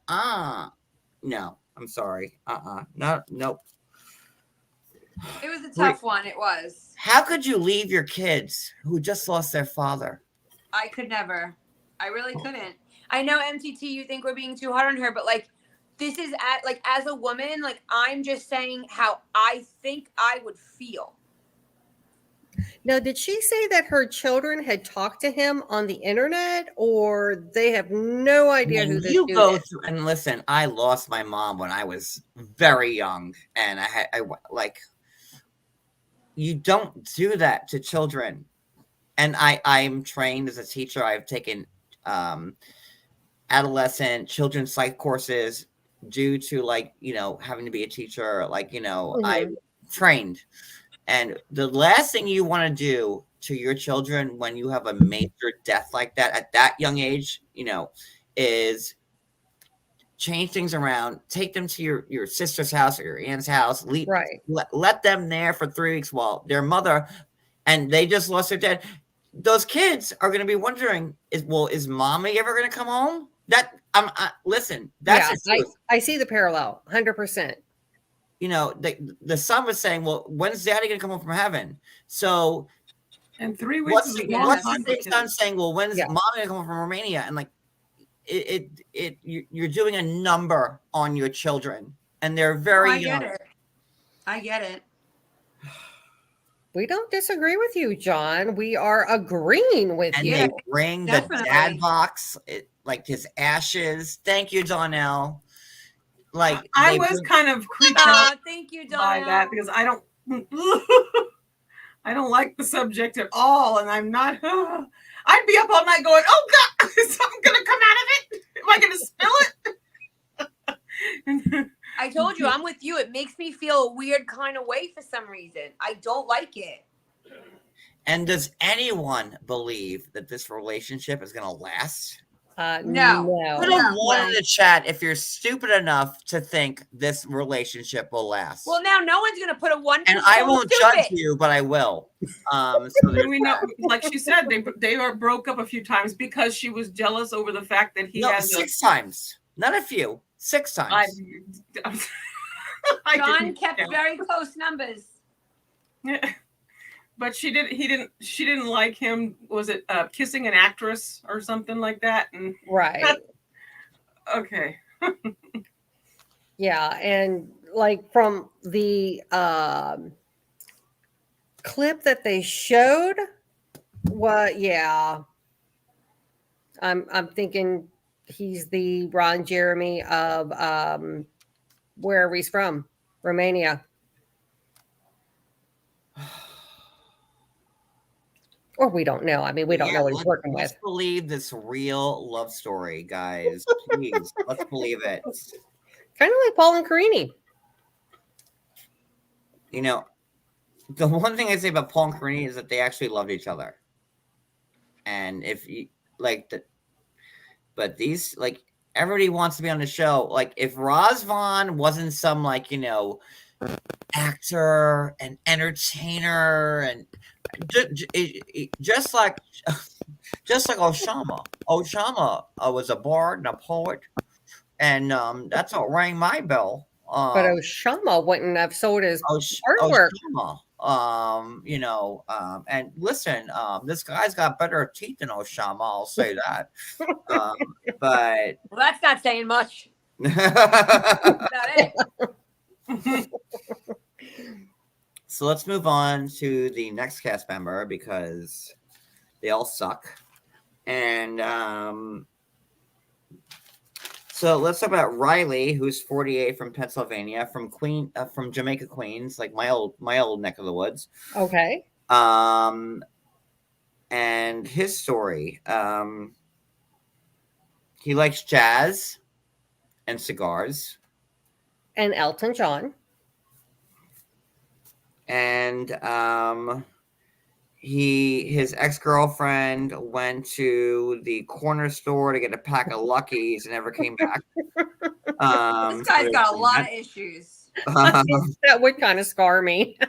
no, I'm sorry, no, nope. It was a tough one. It was. How could you leave your kids who just lost their father? I could never. I really couldn't. I know, MTT, you think we're being too hard on her, but this is as a woman, I'm just saying how I think I would feel. Now, did she say that her children had talked to him on the internet, or they have no idea who this dude is? And listen, I lost my mom when I was very young, and you don't do that to children. and I'm trained as a teacher. I've taken adolescent children's psych courses due to like, having to be a teacher. Like, I'm trained. And the last thing you want to do to your children when you have a major death like that at that young age, is change things around, take them to your sister's house or your aunt's house, let them there for 3 weeks while their mother, and they just lost their dad. Those kids are going to be wondering, is mommy ever going to come home? Listen, that's I see the parallel 100%. The son was saying, well, when's daddy going to come home from heaven? So, and 3 weeks what's is the son saying? Well, when's mommy going to come home from Romania? And like, you're doing a number on your children, and they're very young. I get it. We don't disagree with you, John. We are agreeing with you. And they bring the dad box, like his ashes. Thank you, Donnell. Like, I was kind of creeped out. Thank you, Donnell. By that, because I don't like the subject at all, and I'm not. I'd be up all night going, "Oh God, is something gonna come out of it? Am I gonna spill it?" I told you, I'm with you. It makes me feel a weird kind of way for some reason. I don't like it. And does anyone believe that this relationship is gonna last? No. Put a one in the chat if you're stupid enough to think this relationship will last. Well, now no one's gonna put a 1. And I won't judge you, but I will. So we know, like she said, they are broke up a few times because she was jealous over the fact that he has 6 times, not a few, 6 times. John kept very close numbers. Yeah. But she didn't like him. Was it kissing an actress or something like that? And okay. Yeah, and like from the clip that they showed, I'm thinking he's the Ron Jeremy of wherever he's from, Romania. Or we don't know. I mean, we don't know what he's working with. Let's believe this real love story, guys. Please, let's believe it. Kind of like Paul and Carini. The one thing I say about Paul and Carini is that they actually loved each other. And if you but these, like, everybody wants to be on the show. Like, if Razvan wasn't some, like, actor and entertainer and just like Oshama. Oshama was a bard and a poet, and that's what rang my bell. But Oshama wouldn't have sold his artwork. Oshama, and listen, this guy's got better teeth than Oshama. I'll say that. But well, that's not saying much. Not it. So let's move on to the next cast member because they all suck. And so let's talk about Riley, who's 48 from Pennsylvania, from Jamaica, Queens, like my old neck of the woods. Okay. And his story. He likes jazz and cigars. And Elton John. And his ex-girlfriend went to the corner store to get a pack of Luckies and never came back. This guy's got a lot of issues. That would kind of scar me.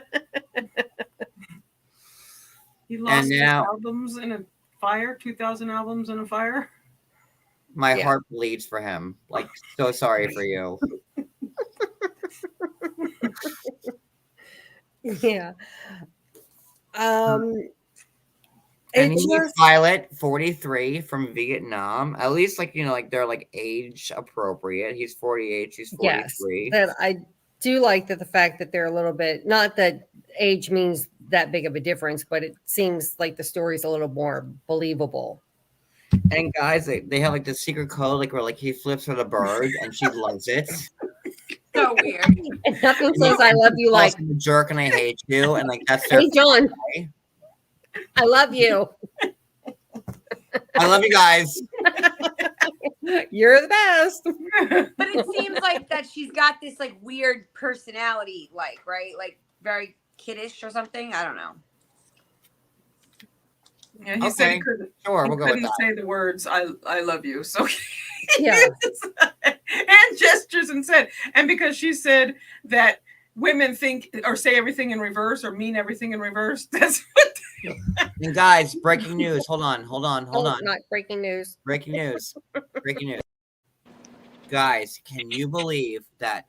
He lost his albums in a fire, 2,000 albums in a fire. My heart bleeds for him. Like, so sorry for you. Yeah. And he's Violet, 43 from Vietnam. At least, like, they're like age appropriate. He's 48, she's 43. Yes, that I do like that the fact that they're a little bit, not that age means that big of a difference, but it seems like the story's a little more believable. And guys, they have like the secret code, like where like he flips her the bird and she loves it. So weird. And nothing says I love you like I'm a jerk and I hate you, and like that's hey John. I love you. I love you guys. You're the best. But it seems like that she's got this like weird personality, like, right? Like very kiddish or something. I don't know. Yeah, he said he Okay, couldn't, sure, he we'll go with couldn't that. say the words I love you. So Yeah. and gestures and said, and because she said that women think or say everything in reverse or mean everything in reverse. That's what And guys, breaking news. Hold on. Not breaking news. Breaking news. Guys, can you believe that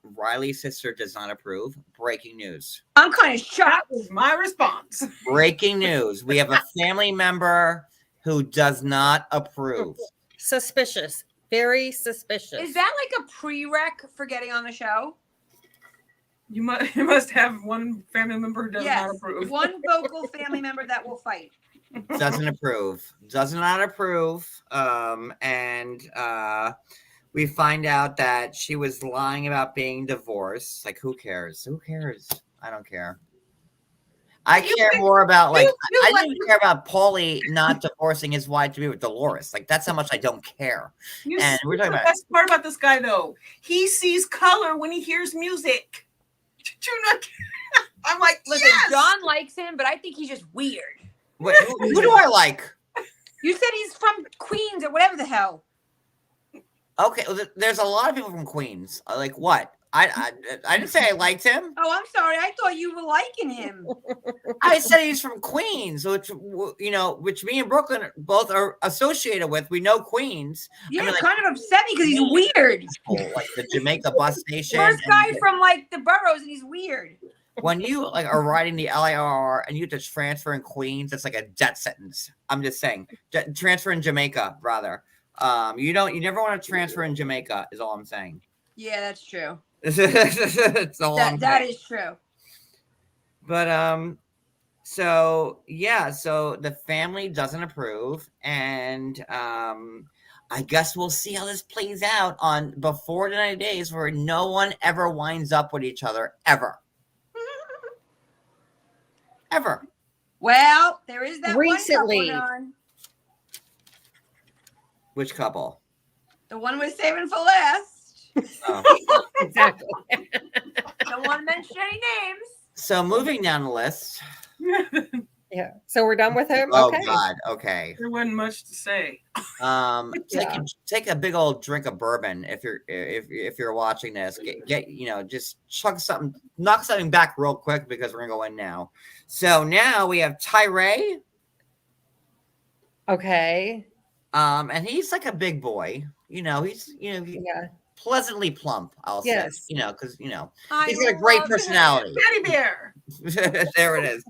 Riley's sister does not approve? Breaking news. I'm kind of shocked. was my response. Breaking news. We have a family member who does not approve. Suspicious. Very suspicious. Is that like a prereq for getting on the show? You must have one family member who does not approve. One vocal family member that will fight. Doesn't approve. Does not approve. We find out that she was lying about being divorced. Like, who cares? Who cares? I don't care. I care more about I didn't care about Paulie not divorcing his wife to be with Dolores. Like, that's how much I don't care. And we're talking the about best part about this guy though. He sees color when he hears music. I'm like, listen, yes! John likes him, but I think he's just weird. Wait, who do I like? You said he's from Queens or whatever the hell. Okay, well, there's a lot of people from Queens. Like what? I didn't say I liked him. Oh, I'm sorry. I thought you were liking him. I said he's from Queens, which which me and Brooklyn both are associated with. We know Queens. Yeah, I mean, like, kind of upset me because he's weird. like the Jamaica bus station. First guy from like the boroughs, and he's weird. When you like are riding the LIRR and you have to transfer in Queens, it's like a death sentence. I'm just saying, transfer in Jamaica rather. You never want to transfer in Jamaica. Is all I'm saying. Yeah, that's true. It's all that is true. But so yeah, so the family doesn't approve, and I guess we'll see how this plays out on before the 90 days, where no one ever winds up with each other ever. Ever. Well, there is that Recently. one couple on. Which couple? The one we're saving for last. Oh. Exactly. Don't want to mention any names. So moving down the list. Yeah. So we're done with him. Oh Okay. God. Okay. There wasn't much to say. Take a big old drink of bourbon if you're watching this. Get just chug something, knock something back real quick because we're gonna go in now. So now we have Tyray. Okay. And he's like a big boy. He's pleasantly plump. I'll say. Because he's got a great personality. Teddy bear. There it is.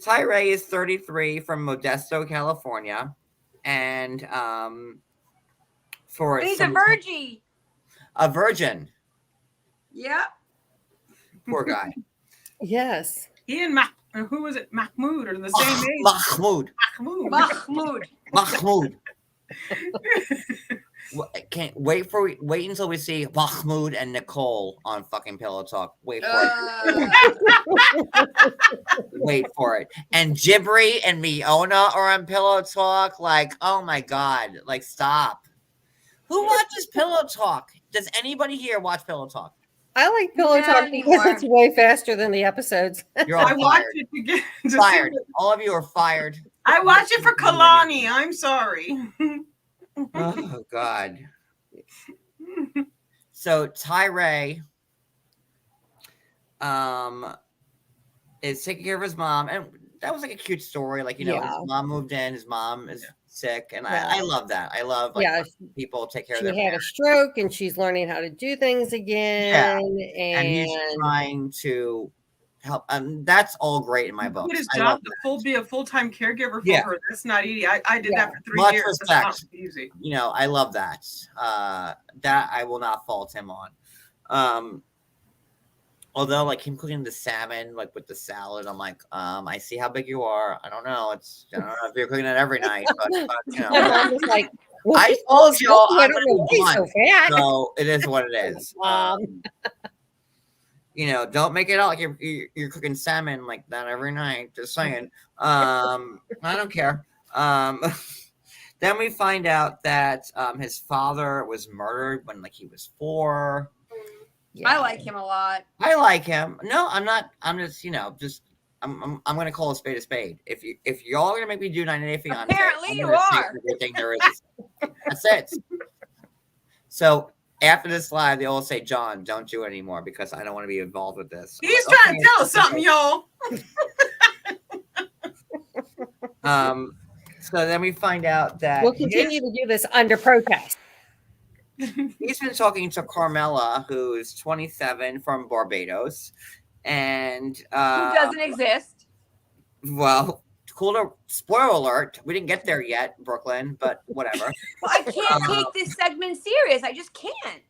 Tyray is 33 from Modesto, California, and He's a virgin. A virgin. Yep. Poor guy. Yes. He and who was it? Mahmoud are the same age. Mahmoud. Can't wait until we see Mahmoud and Nicole on fucking Pillow Talk. Wait for it. Wait for it. And Jibri and Miona are on Pillow Talk. Like, oh my God. Like, stop. Who watches Pillow Talk? Does anybody here watch Pillow Talk? I like Pillow Talk because it's way faster than the episodes. You're all I fired. watch it to Fired. All of you are fired. I watch it for Kalani. I'm sorry. Oh God. So Tyray is taking care of his mom, and that was like a cute story. Like, his mom moved in, his mom is sick, and I love that. I love people take care of their She had parents. a stroke and she's learning how to do things again. And he's trying to help. That's all great in my book. His job to be a full-time caregiver for her. That's not easy. I did that for 3 Much years. respect. That's not easy. I love that. That I will not fault him on. Although, like, him cooking the salmon, like, with the salad, I'm like, I see how big you are. I don't know. I don't know if you're cooking it every night, but I was like, well, I told y'all I I'm don't know why he's so fat. so it is what it is. You know, don't make it out like you're cooking salmon like that every night. Just saying. I don't care. Then we find out that his father was murdered when like he was 4. I like him a lot. I like him. No, I'm not. I'm just, you know, just I'm gonna call a spade a spade. If y'all are gonna make me do 90 Day Fiance, Apparently I'm you gonna say are. everything there is. That's it. So after this live, they all say, "John, don't do it anymore because I don't want to be involved with this." I'm He's like, trying to tell us something, y'all. So then we find out that We'll continue to do this under protest. he's been talking to Carmella, who's 27 from Barbados, and Who doesn't exist? well, cool to spoiler alert, we didn't get there yet, Brooklyn, but whatever. Well, I can't take this segment serious. I just can't.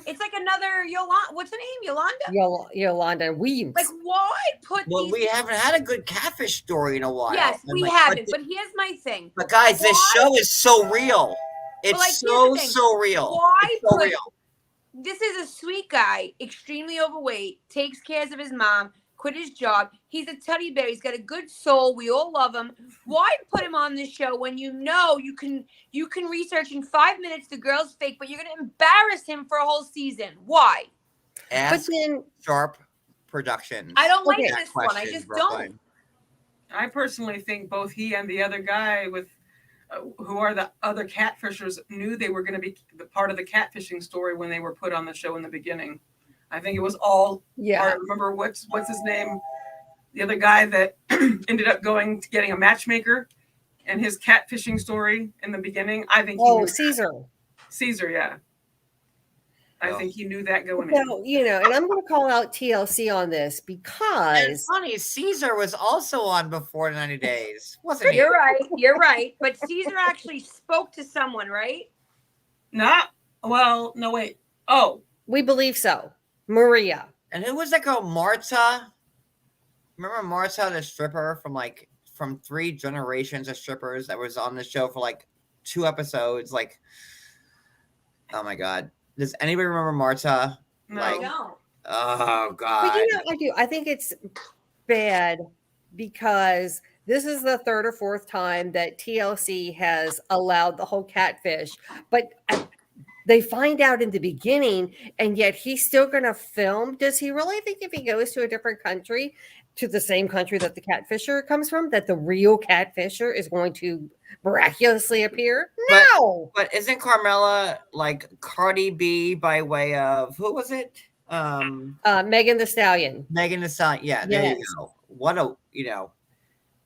It's like another Yolanda. What's her name? Yolanda? Yolanda Weems. Like, why put Well, these? we haven't had a good catfish story in a while. Yes, And, we like, haven't. But here's my thing. But guys, this Why- show is so real. It's like, here's so the thing. so real. Why It's so put- real. This is a sweet guy, extremely overweight, takes care of his mom, quit his job. He's a teddy bear. He's got a good soul. We all love him. Why put him on this show when you know you can research in 5 minutes the girl's fake, but you're going to embarrass him for a whole season? Why? But Ask then, Sharp Productions. I don't like Okay. this one. I just don't. I personally think both he and the other guy with who are the other catfishers knew they were going to be the part of the catfishing story when they were put on the show in the beginning. I think it was all. yeah. I remember what's his name, the other guy that ended up going to getting a matchmaker, and his catfishing story in the beginning. I think. He knew Caesar. Caesar, yeah. I Oh. think he knew that going in. So, you know, and I'm going to call out TLC on this And because funny, Caesar was also on before 90 Days, wasn't he? You're right. You're right. But Caesar actually spoke to someone, right? Not well. No, wait. Oh, we believe so. Maria. And who was that girl, Marta? Remember Marta, the stripper from 3 generations of strippers that was on the show for like 2 episodes? Like, oh my god, does anybody remember Marta? no. I don't. Oh But god, you know, I do. I think it's bad because this is the 3rd or 4th time that TLC has allowed the whole catfish. But they find out in the beginning, and yet he's still going to film. Does he really think if he goes to a different country, to the same country that the catfisher comes from, that the real catfisher is going to miraculously appear? No. But isn't Carmella like Cardi B by way of who was it? Megan the Stallion. Megan Thee Stallion. Yeah, there Yes. you go. What a, you know.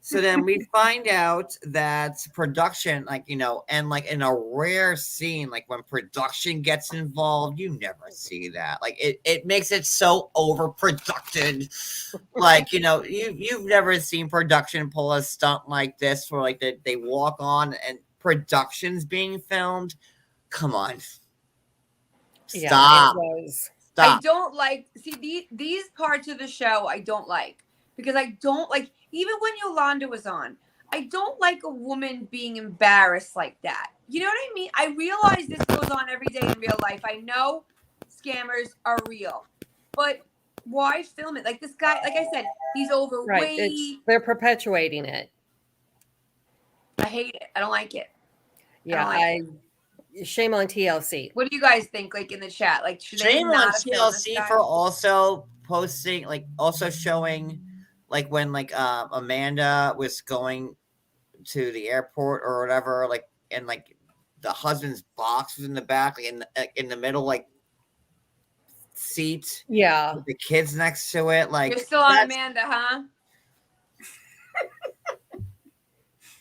So then we find out that production, like, you know, and like in a rare scene, like when production gets involved, you never see that. Like it makes it so overproduced. Like, you know, you've never seen production pull a stunt like this where like they walk on and production's being filmed. Come on. Yeah, Stop. it was. Stop. I don't like these parts of the show. I don't like because I don't like even when Yolanda was on. I don't like a woman being embarrassed like that. You know what I mean? I realize this goes on every day in real life. I know scammers are real, but why film it? Like this guy, like I said, he's overweight. Right. They're perpetuating it. I hate it. I don't like it. Yeah, like shame on TLC. What do you guys think? Like in the chat, like should they Shame on not have filmed this TLC guy? for also posting, like also showing, like when like Amanda was going to the airport or whatever, like and like the husband's box was in the back, like in the middle, like seat. Yeah, with the kids next to it. Like You're still on Amanda, huh?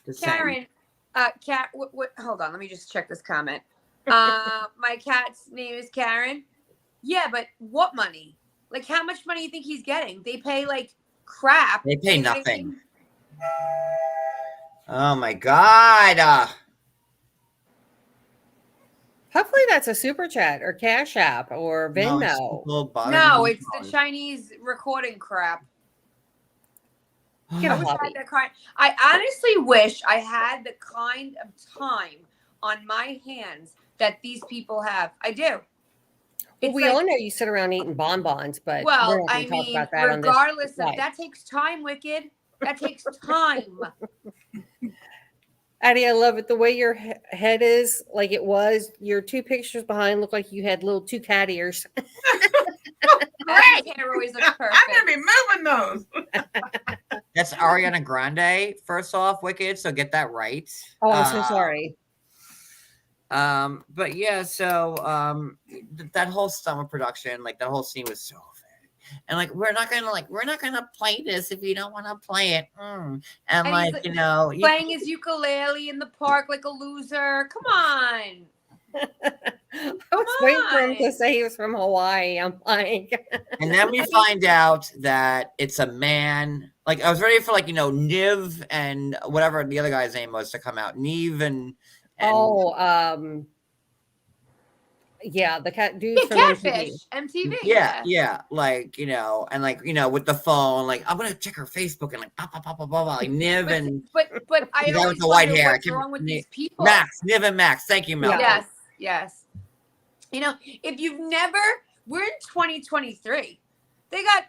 just saying. Karen, cat. What? Hold on. Let me just check this comment. My cat's name is Karen. Yeah, but what money? Like, how much money do you think he's getting? They pay like crap. They pay You know what I nothing. mean? Oh my god. hopefully that's a super chat or Cash App or Venmo. No, it's the Chinese recording crap. Get I a wish I hobby. had that kind. I honestly wish I had the kind of time on my hands that these people have. I do. It's we like, all know you sit around eating bonbons, but we're well, not I going to talk mean, about that on this. regardless of Right. that takes time, Wicked. That takes time. Addie, I love it. The way your head is, like it was, your 2 pictures behind look like you had two cat ears. Addie's hair always looks perfect. I'm gonna be moving those. That's Ariana Grande, first off, Wicked. So get that right. Oh, I'm so sorry. But yeah, so that whole summer production, like that whole scene was so funny. And like we're not gonna play this if you don't want to play it. And like, he's you know, playing his ukulele in the park like a loser. Come on. I was waiting for him to say he was from Hawaii. I'm like, and then we find out that it's a man. Like I was ready for, like, you know, Niv and whatever the other guy's name was to come out. Neve and yeah, the cat dude from Catfish, MTV. Yeah, like, you know, and like, you know, with the phone, like I'm gonna check her Facebook and like blah blah blah blah blah, like Niv and but I the guy always with the white wonder hair. what's wrong with these people. Max, Niv and Max. Thank you, Mel. Yes. You know, if you've never, we're in 2023. They got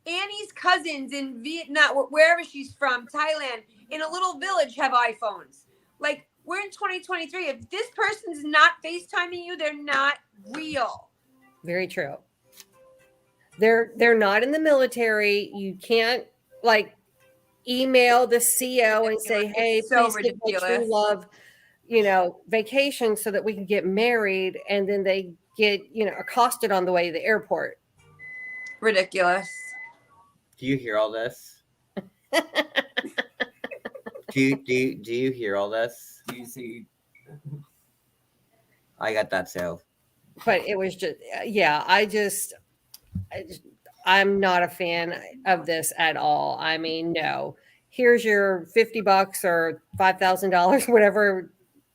Annie's cousins in Vietnam, wherever she's from, Thailand, in a little village have iPhones. Like, we're in 2023. If this person's not FaceTiming you, they're not real. Very true. They're not in the military. You can't like email the CO and say, "Hey, so please take my ridiculous. true love, you know, vacation so that we can get married," and then they get, you know, accosted on the way to the airport. Ridiculous. Do you hear all this? do you hear all this? Do you see? I got that too. But it was just, yeah, I'm not a fan of this at all. I mean, no. Here's your $50 or $5,000, whatever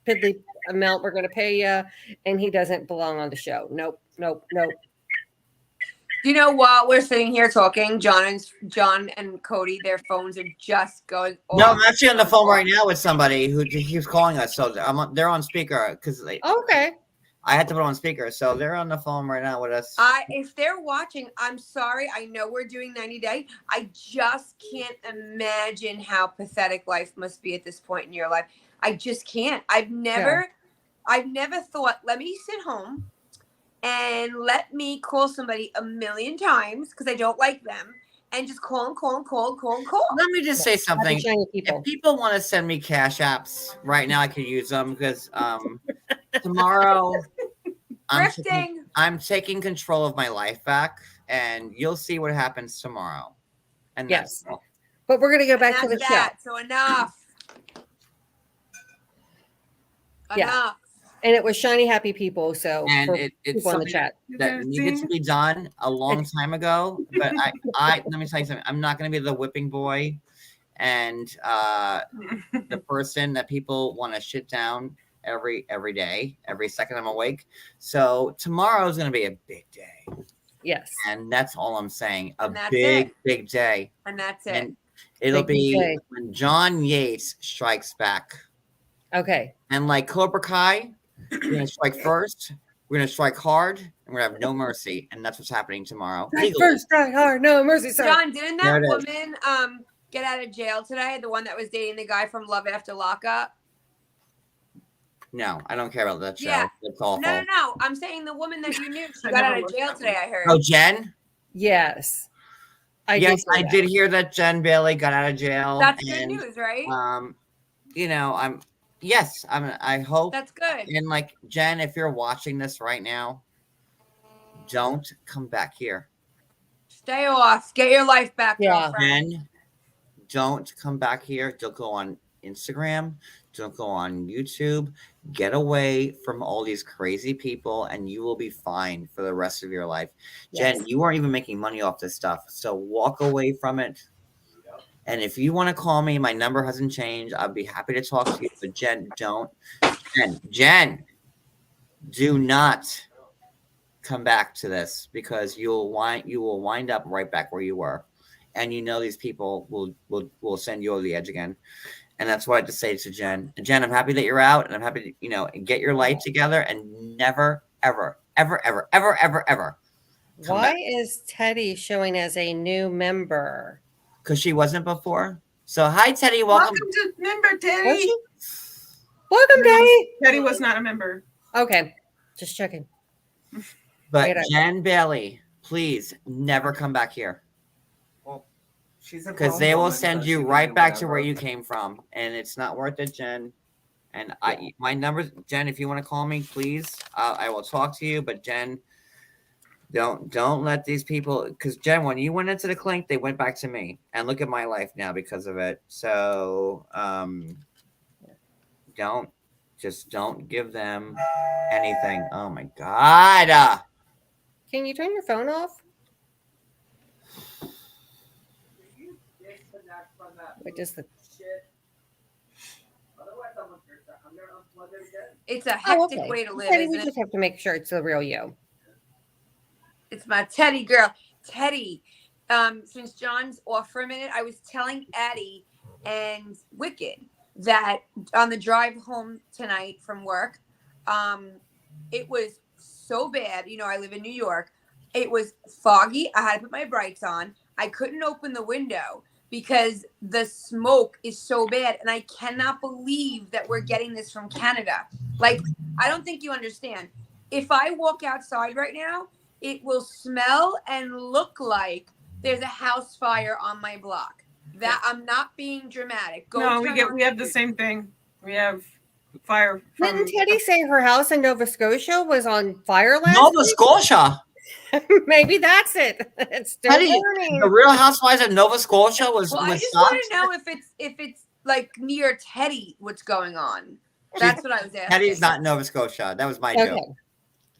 piddly amount we're going to pay you, and he doesn't belong on the show. Nope. You know, while we're sitting here talking, John and Cody, their phones are just going off. No, I'm actually on the phone right now with somebody who keeps calling us. So they're on speaker because okay. I had to put on speaker, so they're on the phone right now with us. If they're watching, I'm sorry. I know we're doing 90 Day. I just can't imagine how pathetic life must be at this point in your life. I just can't. I've never thought, let me sit home and let me call somebody a million times because I don't like them and just call. Let me just say something. If people want to send me cash apps right now, I could use them because tomorrow I'm taking control of my life back, and you'll see what happens tomorrow. And yes, but we're gonna go back to the show. So enough. Yeah. And it was shiny happy people. So and for it's people in the chat that needed to be done a long time ago. But I let me tell you something. I'm not going to be the whipping boy and the person that people want to shit down every day, every second I'm awake. So tomorrow is going to be a big day. Yes, and that's all I'm saying. A big day. And that's it. And it'll be when John Yates strikes back. Okay. And like Cobra Kai, we're gonna strike first. We're gonna strike hard, and we're gonna have no mercy. And that's what's happening tomorrow. Strike first, strike hard, no mercy. Sir. John, didn't that woman get out of jail today? The one that was dating the guy from Love After Lockup. No, I don't care about that show. Yeah. It's awful. No. I'm saying the woman that you knew. She got out of jail today. I heard. Oh, Jen. Yes. I did hear that Jen Bailey got out of jail. That's good news, right? You know, I hope that's good. And like Jen, if you're watching this right now, don't come back here. Stay off. Get your life back. Yeah. Jen, don't come back here. Don't go on Instagram. Don't go on YouTube. Get away from all these crazy people, and you will be fine for the rest of your life. Yes. Jen, you aren't even making money off this stuff, so walk away from it. And if you want to call me, my number hasn't changed. I'll be happy to talk to you. But Jen, don't. Jen, do not come back to this because you will wind up right back where you were. And you know these people will send you over the edge again. And that's what I had to say to Jen. Jen, I'm happy that you're out, and I'm happy to, get your life together and never, ever, ever, ever, ever, ever, ever come Why back. is Teddy showing as a new member? Because she wasn't before. So hi, Teddy. Welcome. Welcome to member Was Teddy. she? Welcome, Teddy. Teddy was not a member. Okay, just checking. But Get out. Jen Bailey, please never come back here. Well, she's a Because grown they will woman, send so you she can right do back to where whatever. you came from, and it's not worth it, Jen. And my number, Jen, if you want to call me, please, I will talk to you. But Jen, don't let these people. Because Jen, when you went into the clink, they went back to me, and look at my life now because of it. So don't give them anything. Oh my God. Can you turn your phone off? Wait, just the. It's a Oh, hectic okay. way to live, Teddy, isn't we it? just have to make sure it's the real you. It's my Teddy girl. Teddy. Since John's off for a minute, I was telling Addie and Wicked that on the drive home tonight from work, it was so bad. You know, I live in New York. It was foggy. I had to put my brights on. I couldn't open the window because the smoke is so bad. And I cannot believe that we're getting this from Canada. Like, I don't think you understand. If I walk outside right now, it will smell and look like there's a house fire on my block. That I'm not being dramatic. No, turn on we have the news. same thing. We have fire from Didn't Teddy say her house in Nova Scotia was on fire last Nova week? Scotia. Maybe that's it. It's still Teddy, burning. the Real Housewives of Nova Scotia was Well, I just stopped. want to know if it's like near Teddy, what's going on. That's what I was asking. Teddy's not in Nova Scotia. That was my Okay. joke.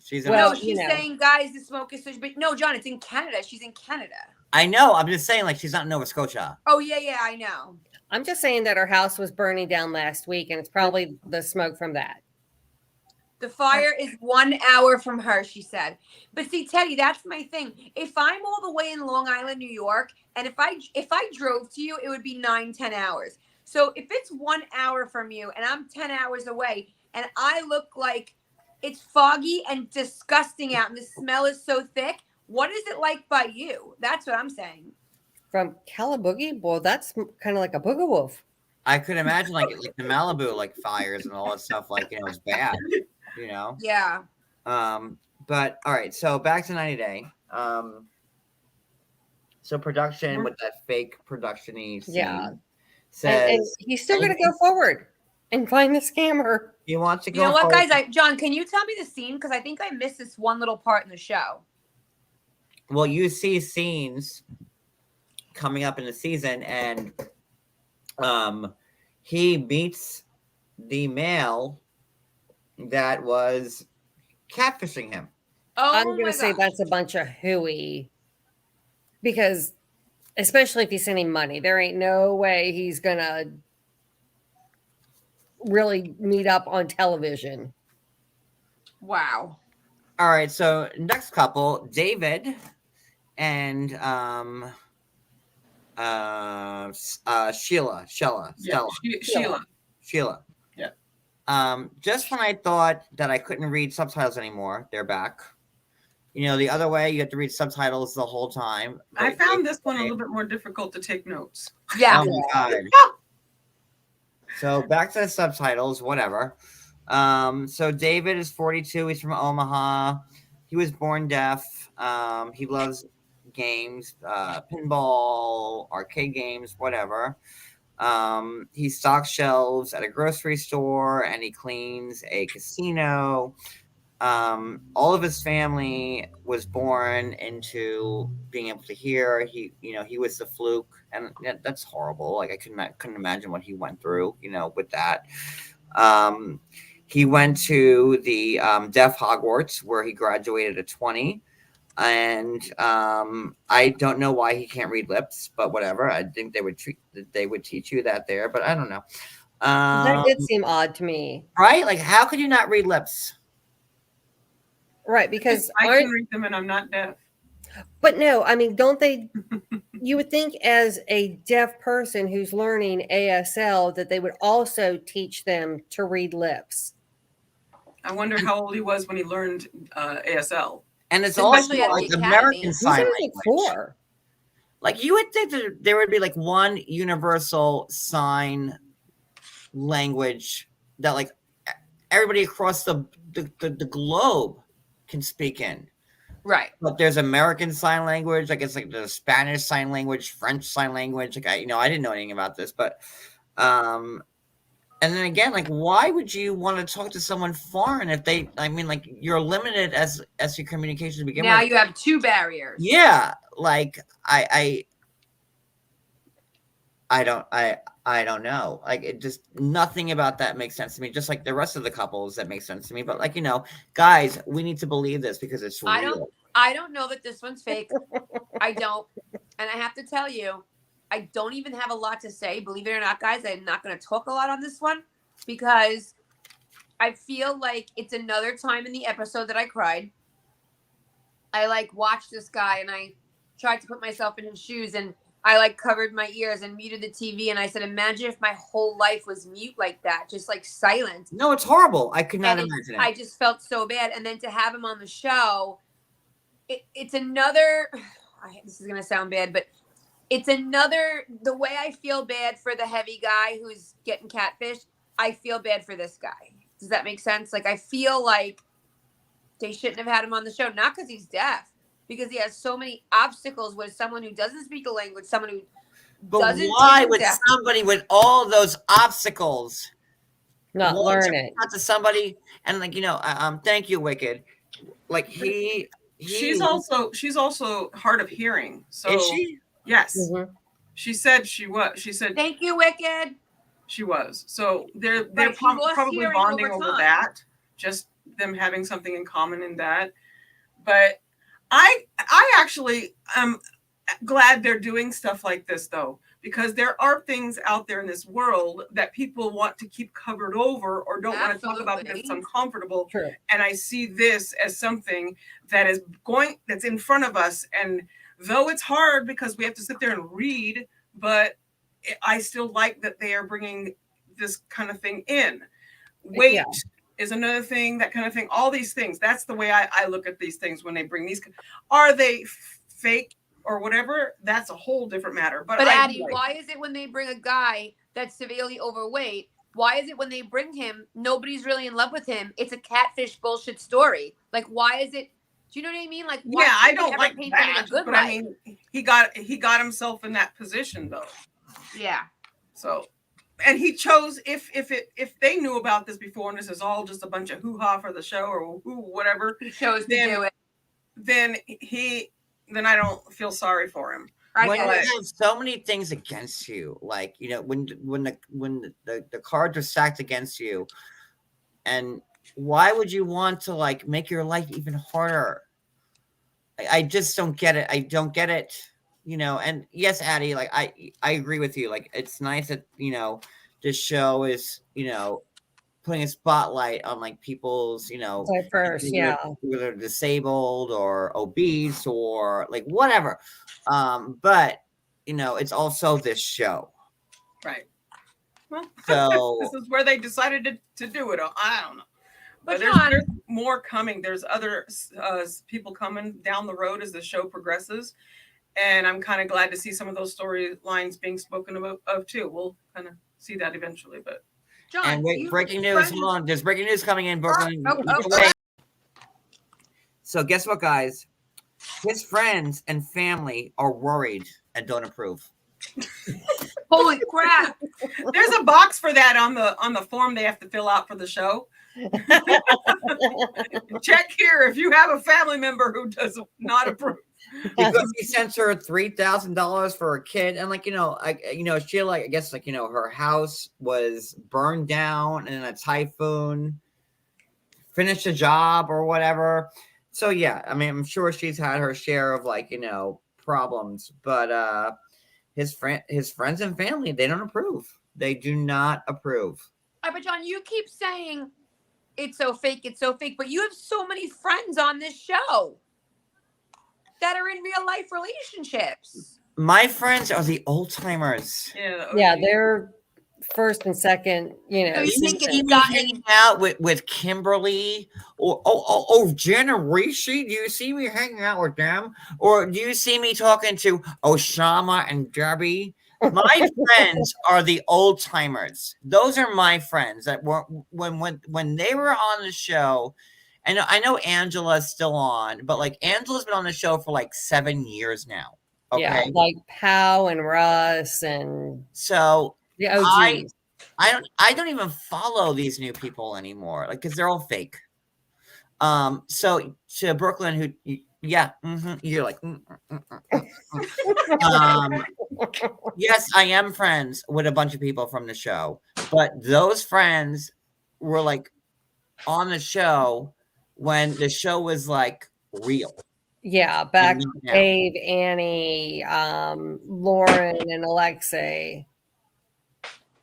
She's in Well, No, she's saying, guys, the smoke is such. But no, John, it's in Canada. She's in Canada. I know. I'm just saying, like, she's not in Nova Scotia. Oh yeah, I know. I'm just saying that her house was burning down last week, and it's probably the smoke from that. The fire is 1 hour from her, she said. But see, Teddy, that's my thing. If I'm all the way in Long Island, New York, and if I drove to you, it would be 9-10 hours. So if it's 1 hour from you and I'm 10 hours away and I look like it's foggy and disgusting out and the smell is so thick, what is it like by you? That's what I'm saying. From Calaboogie? Well, that's kind of like a booger wolf. I could imagine, like the Malibu, like fires and all that stuff. Like, you know, it's bad. You know. Yeah. But all right. So back to 90 Day. So production with that fake production-y scene. Yeah. Says And he's still going to go forward and find the scammer. he wants to go. You know what, forward. guys? John, can you tell me the scene? Because I think I missed this one little part in the show. Well, you see scenes coming up in the season, and he meets the male that was catfishing him. Oh, I'm going to say that's a bunch of hooey. Because, especially if he's sending money, there ain't no way he's going to really meet up on television. Wow. All right, so next couple, David and Sheila. Yeah. Just when I thought that I couldn't read subtitles anymore, they're back. You know, the other way you have to read subtitles the whole time. I found this one a little bit more difficult to take notes. Yeah. Oh my God. So back to the subtitles, whatever. So David is 42. He's from Omaha. He was born deaf. He loves games, pinball, arcade games, whatever. He stocks shelves at a grocery store and he cleans a casino. All of his family was born into being able to hear. He was the fluke, and that's horrible. Like I couldn't imagine what he went through, with that. He went to the deaf Hogwarts where he graduated at 20. And I don't know why he can't read lips, but whatever. I think they would teach you that there, but I don't know. That did seem odd to me. Right? Like, how could you not read lips? Right, because I can read them and I'm not deaf. But no, I mean, don't they? You would think as a deaf person who's learning ASL that they would also teach them to read lips. I wonder how old he was when he learned ASL. And it's also Especially at the like academy. American He Sign said Language. like 4. Like you would think that there would be like one universal sign language that like everybody across the globe can speak in. Right. But there's American Sign Language, like it's like the Spanish Sign Language, French Sign Language. Like I didn't know anything about this, but and then again, like why would you want to talk to someone foreign if they? I mean, like you're limited as your communication to begin Now with. you have 2 barriers. Yeah, like I don't know. Like it just nothing about that makes sense to me. Just like the rest of the couples that makes sense to me. But like guys, we need to believe this because it's real. I don't know that this one's fake. I don't, and I have to tell you, I don't even have a lot to say. Believe it or not, guys, I'm not going to talk a lot on this one because I feel like it's another time in the episode that I cried. I like watched this guy and I tried to put myself in his shoes and I like covered my ears and muted the TV and I said, imagine if my whole life was mute like that, just like silent. No, it's horrible. I could not And imagine it. I just felt so bad. And then to have him on the show, it's another, this is going to sound bad, but it's another, the way I feel bad for the heavy guy who's getting catfished, I feel bad for this guy. Does that make sense? Like, I feel like they shouldn't have had him on the show, not because he's deaf, because he has so many obstacles with someone who doesn't speak the language, someone who doesn't. But why would somebody with all those obstacles not learn it? Not to somebody, and like thank you, Wicked. Like she's also hard of hearing. So is she? Yes. Mm-hmm. She said she was. She said thank you, Wicked. She was. So they're Right, probably bonding over that. Just them having something in common in that. But I actually am glad they're doing stuff like this though, because there are things out there in this world that people want to keep covered over or don't want to talk about because it's uncomfortable. True. And I see this as something that is that's in front of us. And though it's hard because we have to sit there and read, but I still like that they are bringing this kind of thing in. Weight is another thing, that kind of thing. All these things. That's the way I look at these things when they bring these. Are they fake or whatever? That's a whole different matter. But Addie, why is it when they bring a guy that's severely overweight, why is it when they bring him, nobody's really in love with him? It's a catfish bullshit story. Like, why is it? Do you know what I mean? Like, why I don't like that. But I mean, he got himself in that position though. Yeah. So, and he chose if they knew about this before and this is all just a bunch of hoo-ha for the show or whatever, he chose to do it. Then I don't feel sorry for him. When you have so many things against you, like when the cards are stacked against you, and why would you want to like make your life even harder? I just don't get it. I don't get it. And yes, Addie, like I agree with you. Like it's nice that this show is putting a spotlight on like people's diverse, whether disabled or obese or like whatever. But it's also this show, right? Well, so this is where they decided to do it. I don't know. But there's more coming. There's other people coming down the road as the show progresses. And I'm kind of glad to see some of those storylines being spoken of too. We'll kind of see that eventually. But John, and wait, breaking news. Hold on. There's breaking news coming in, Brooklyn. So guess what, guys? His friends and family are worried and don't approve. Holy crap. There's a box for that on the form they have to fill out for the show. Check here if you have a family member who does not approve. Because he sent her $3,000 for a kid, and like Sheila, I guess like her house was burned down in a typhoon, finished a job or whatever. So yeah, I mean, I'm sure she's had her share of like problems, but his friends and family, they don't approve. They do not approve. But John, you keep saying it's so fake, but you have so many friends on this show that are in real life relationships. My friends are the old timers. Yeah, they're first and second, you know. So you You think see it's me hanging out with Kimberly or Generation? Do you see me hanging out with them? Or do you see me talking to Osama and Debbie? My friends are the old timers. Those are my friends that were when they were on the show. And I know Angela's still on, but like Angela's been on the show for like 7 years now. Okay. Yeah, like Pow and Russ and So the OGs. I don't even follow these new people anymore, like because they're all fake. So to Brooklyn, who you're like, yes, I am friends with a bunch of people from the show, but those friends were like on the show when the show was like real. Yeah, back And now. Dave, Annie, Lauren, and Alexei.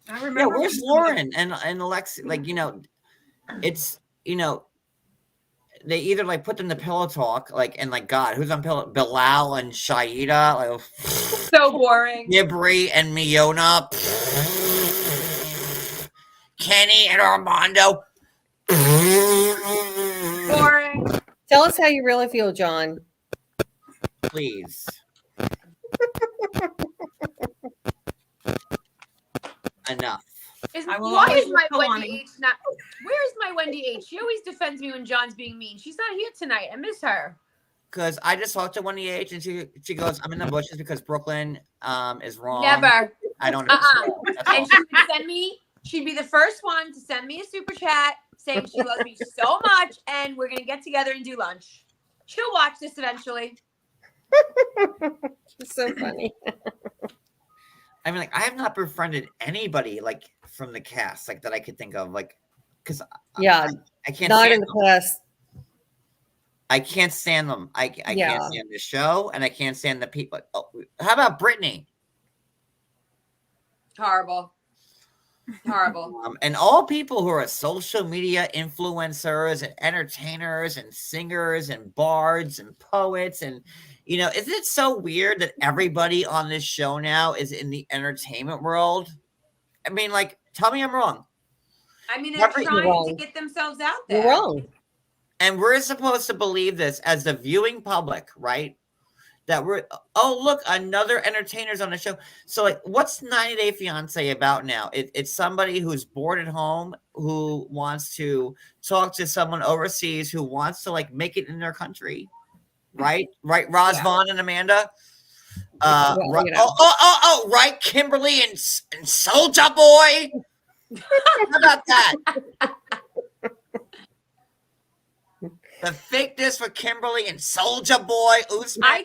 I remember. Yeah, where's Lauren and Alexi? Like, it's they either like put them to pillow talk, like, and like God, who's on pillow? Bilal and Shaida, like so boring. Yibri and Miona, Kenny and Armando. Boring. Tell us how you really feel, John. Please. Enough. Why is my Wendy H not? Where's my Wendy H? She always defends me when John's being mean. She's not here tonight. I miss her. Because I just talked to Wendy H and she goes, I'm in the bushes because Brooklyn is wrong. Never. I don't know. And she would send me. She'd be the first one to send me a super chat saying she loves me so much and we're gonna get together and do lunch. She'll watch this eventually. It's so funny. I mean, like, I have not befriended anybody like from the cast, like that I could think of, like, because I can't. Not stand in the class. I can't stand them. I can't Yeah. stand the show, and I can't stand the people. Oh, how about Brittany? Horrible. Horrible. And all people who are social media influencers and entertainers and singers and bards and poets and isn't it so weird that everybody on this show now is in the entertainment world? I mean, like, tell me I'm wrong. I mean, they're trying to get themselves out there. You're wrong. And we're supposed to believe this as the viewing public, right? That look, another entertainer's on the show. So, like, what's 90 Day Fiance about now? It's somebody who's bored at home, who wants to talk to someone overseas, who wants to, like, make it in their country. Right, Razvan and Amanda. Right, Kimberly and Soulja Boy. How about that? The fakeness for Kimberly and Soulja Boy. I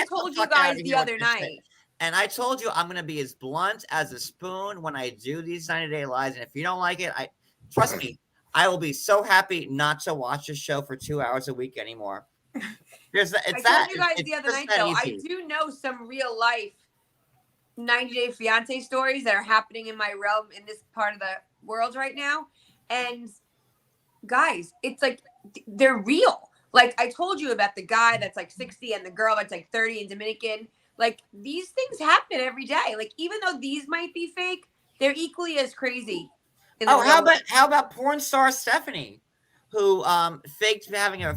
told you guys the other night. And I told you I'm going to be as blunt as a spoon when I do these 90-day lives. And if you don't like it, trust me, I will be so happy not to watch the show for 2 hours a week anymore. I told you guys the other night, though, I do know some real life 90 Day Fiance stories that are happening in my realm in this part of the world right now. And guys, it's like they're real. Like I told you about the guy that's like 60 and the girl that's like 30 in Dominican. Like these things happen every day. Like even though these might be fake, they're equally as crazy. How about porn star Stephanie? Who faked having a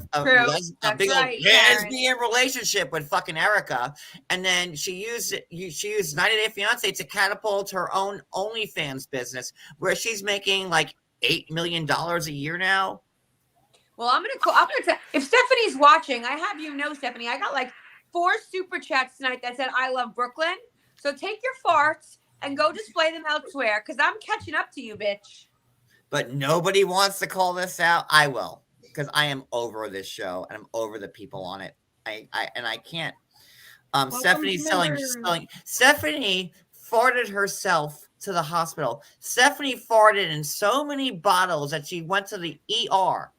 big old lesbian relationship with fucking Erica, and then she used 90 Day Fiance to catapult her own OnlyFans business, where she's making like $8 million a year now. Well, I'm gonna tell if Stephanie's watching, I have Stephanie, I got like 4 super chats tonight that said I love Brooklyn. So take your farts and go display them elsewhere, because I'm catching up to you, bitch. But nobody wants to call this out. I will, because I am over this show and I'm over the people on it. I can't. Stephanie's selling. Stephanie farted herself to the hospital. Stephanie farted in so many bottles that she went to the ER.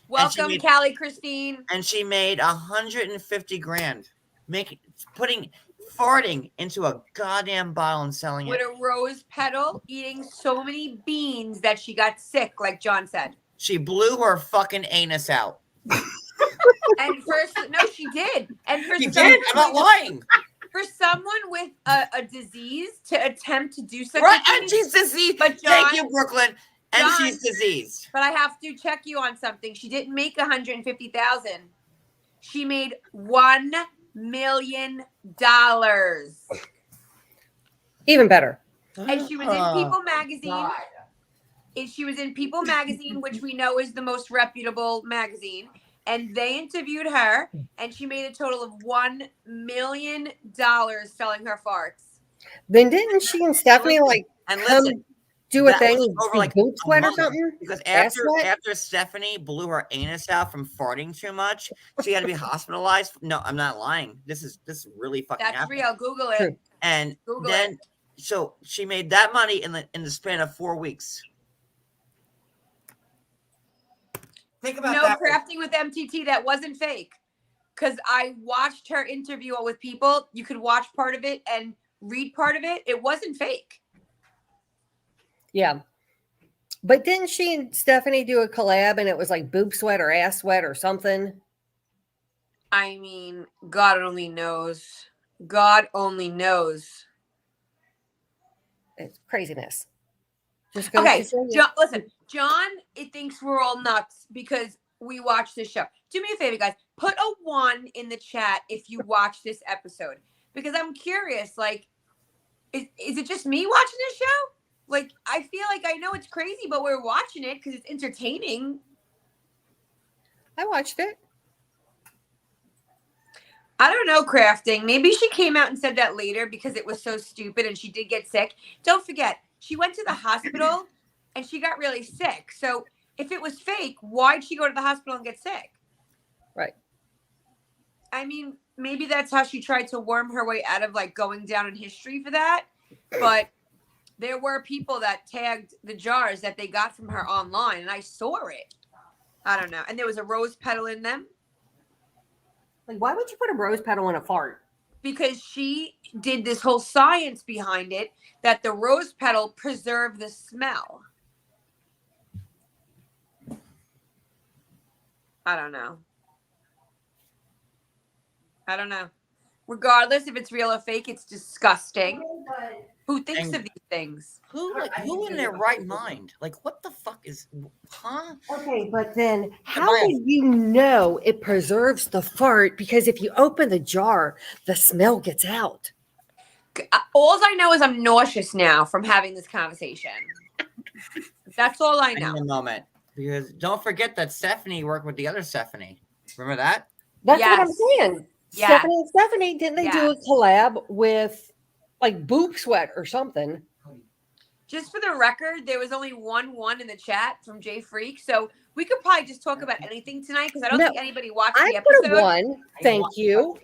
Welcome, Callie Christine. And she made $150,000 farting into a goddamn bottle and selling with it. With a rose petal, eating so many beans that she got sick, like John said. She blew her fucking anus out. And she did. And she did. I'm not lying. For someone with a disease to attempt to do such Right, a thing. and she's diseased. But Thank John- you, Brooklyn. And John- she's diseased. But I have to check you on something. She didn't make 150,000. She made $1 million. Even better. And she was in People Magazine. God. And she was in People Magazine, which we know is the most reputable magazine. And they interviewed her, and she made a total of $1 million selling her farts. Then didn't she and Stephanie like And come listen, do a that thing was with over, like, boob a sweat or month. something? because Ass sweat? after Stephanie blew her anus out from farting too much, she had to be hospitalized. No, I'm not lying. This is really fucking That's happened. real. Google it. True. And Google then so she made that money in the span of 4 weeks. Think about No, that. crafting with MTT, that wasn't fake. Because I watched her interview with People. You could watch part of it and read part of it. It wasn't fake. Yeah. But didn't she and Stephanie do a collab and it was like boob sweat or ass sweat or something? I mean, God only knows. God only knows. It's craziness. Just goes Okay, to show you. John, listen, John, it thinks we're all nuts because we watch this show. Do me a favor, guys. Put a 1 in the chat if you watch this episode. Because I'm curious, like, is it just me watching this show? Like, I feel like I know it's crazy, but we're watching it because it's entertaining. I watched it. I don't know, crafting. Maybe she came out and said that later because it was so stupid and she did get sick. Don't forget, she went to the hospital and she got really sick. So if it was fake, why'd she go to the hospital and get sick? Right. I mean, maybe that's how she tried to worm her way out of like going down in history for that. But there were people that tagged the jars that they got from her online and I saw it. I don't know. And there was a rose petal in them. Like, why would you put a rose petal in a fart? Because she did this whole science behind it that the rose petal preserved the smell. I don't know. Regardless if it's real or fake, it's disgusting. Who thinks of these things? Who in their right mind? Like, what the fuck is, huh? Okay, but then how Brian. do you know it preserves the fart? Because if you open the jar, the smell gets out. All I know is I'm nauseous now from having this conversation. That's all I know. In a moment. Because don't forget that Stephanie worked with the other Stephanie. Remember that? That's what I'm Yes. saying. Yeah. Stephanie and Stephanie, didn't they do Yeah. a collab with like boob sweat or something? Just for the record, there was only one in the chat from Jay Freak. So we could probably just talk about anything tonight because I don't No, think anybody watched I the put episode. a 1. Thank you.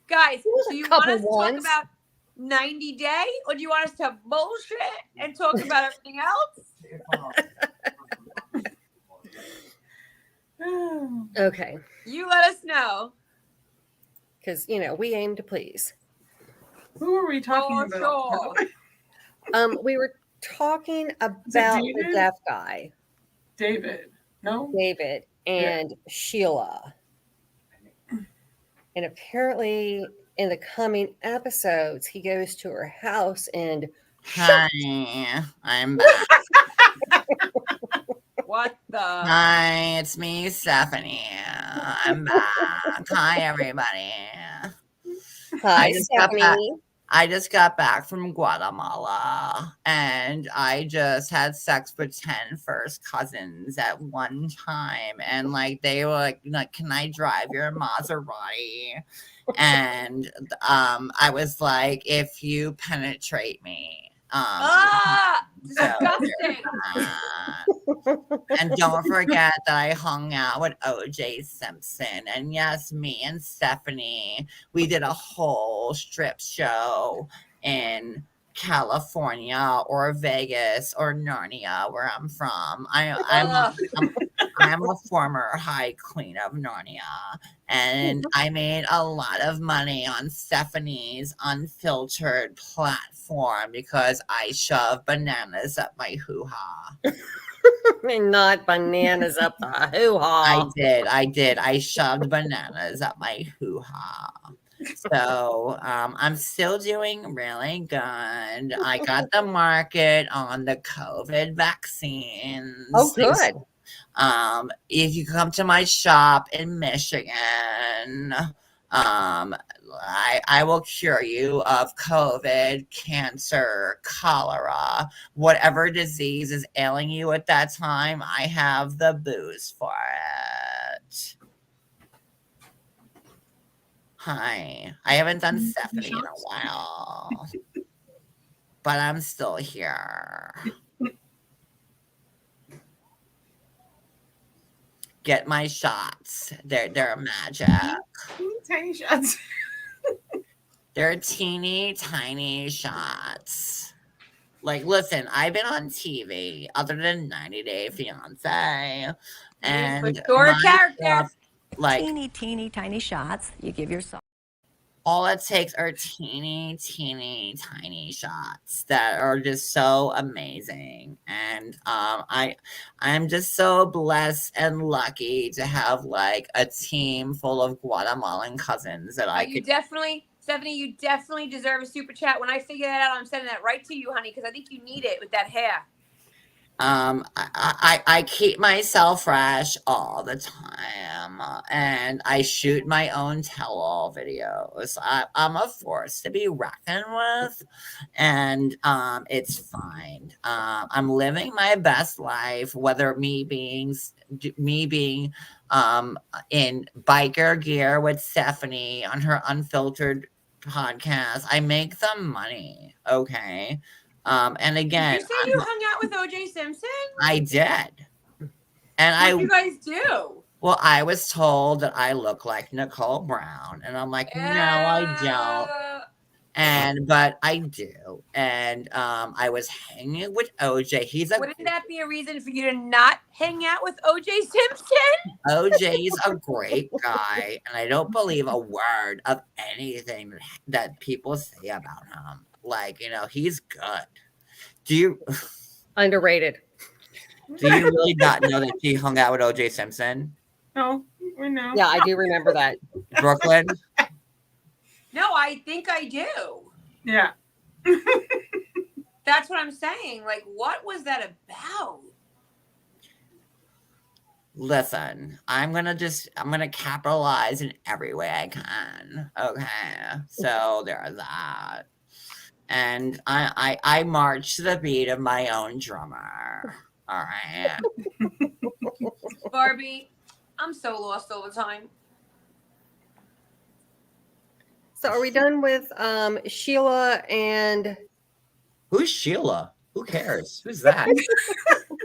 Guys, was do a you want couple us to ones. talk about 90 Day or do you want us to bullshit and talk about everything else? Okay. You let us know. Because, we aim to please. Who are we talking For about? sure. We were talking about the David? deaf guy, David. No? David, and Sheila. And apparently, in the coming episodes, he goes to her house and Hi, I'm back. What the? Hi, it's me, Stephanie. I'm back. Hi, everybody. hi, I just got back. Stephanie. I just got back from Guatemala and I just had sex with 10 first cousins at one time. And like, they were like, can I drive your Maserati? And I was like, if you penetrate me. Disgusting. And don't forget that I hung out with OJ Simpson. And yes, me and Stephanie, we did a whole strip show in California or Vegas or Narnia, where I'm from. I'm a former high queen of Narnia, and I made a lot of money on Stephanie's unfiltered platform because I shove bananas up my hoo-ha. And not bananas up the I hoo-ha. did. I shoved bananas up my hoo-ha. So I'm still doing really good. I got the market on the COVID vaccines. Oh, good. If you come to my shop in Michigan, I will cure you of COVID, cancer, cholera, whatever disease is ailing you at that time. I have the booze for it. Hi. I haven't done Stephanie in a while, but I'm still here. Get my shots. They're magic. Tiny shots. They're teeny tiny shots. Like, listen, I've been on TV other than 90 Day Fiance, and Your my character. stuff, like, Teeny tiny shots you give yourself. all it takes are teeny tiny shots that are just so amazing. And I'm just so blessed and lucky to have like a team full of Guatemalan cousins that I could Stephanie, you definitely deserve a super chat. When I figure that out, I'm sending that right to you, honey, because I think you need it with that hair. I keep myself fresh all the time, and I shoot my own tell-all videos. I'm a force to be reckoned with, and it's fine. I'm living my best life, whether me being in biker gear with Stephanie on her unfiltered podcast. I make the money, okay? And again, Did you say you hung out with OJ Simpson? I did. And What did you guys do? well, I was told that I look like Nicole Brown, and I'm like, no, I don't. But I do. And I was hanging with OJ. Wouldn't that be a reason for you to not hang out with OJ Simpson? OJ's a great guy, and I don't believe a word of anything that people say about him. Like, he's good. Do you Underrated. really not know that she hung out with OJ Simpson? No, we know. Yeah, I do remember that. Brooklyn? No, I think I do. Yeah. That's what I'm saying. Like, what was that about? Listen, I'm gonna capitalize in every way I can. Okay. So there's that. And I march to the beat of my own drummer. All right. Barbie, I'm so lost all the time. So are we done with Sheila and Who's Sheila? Who cares? Who's that?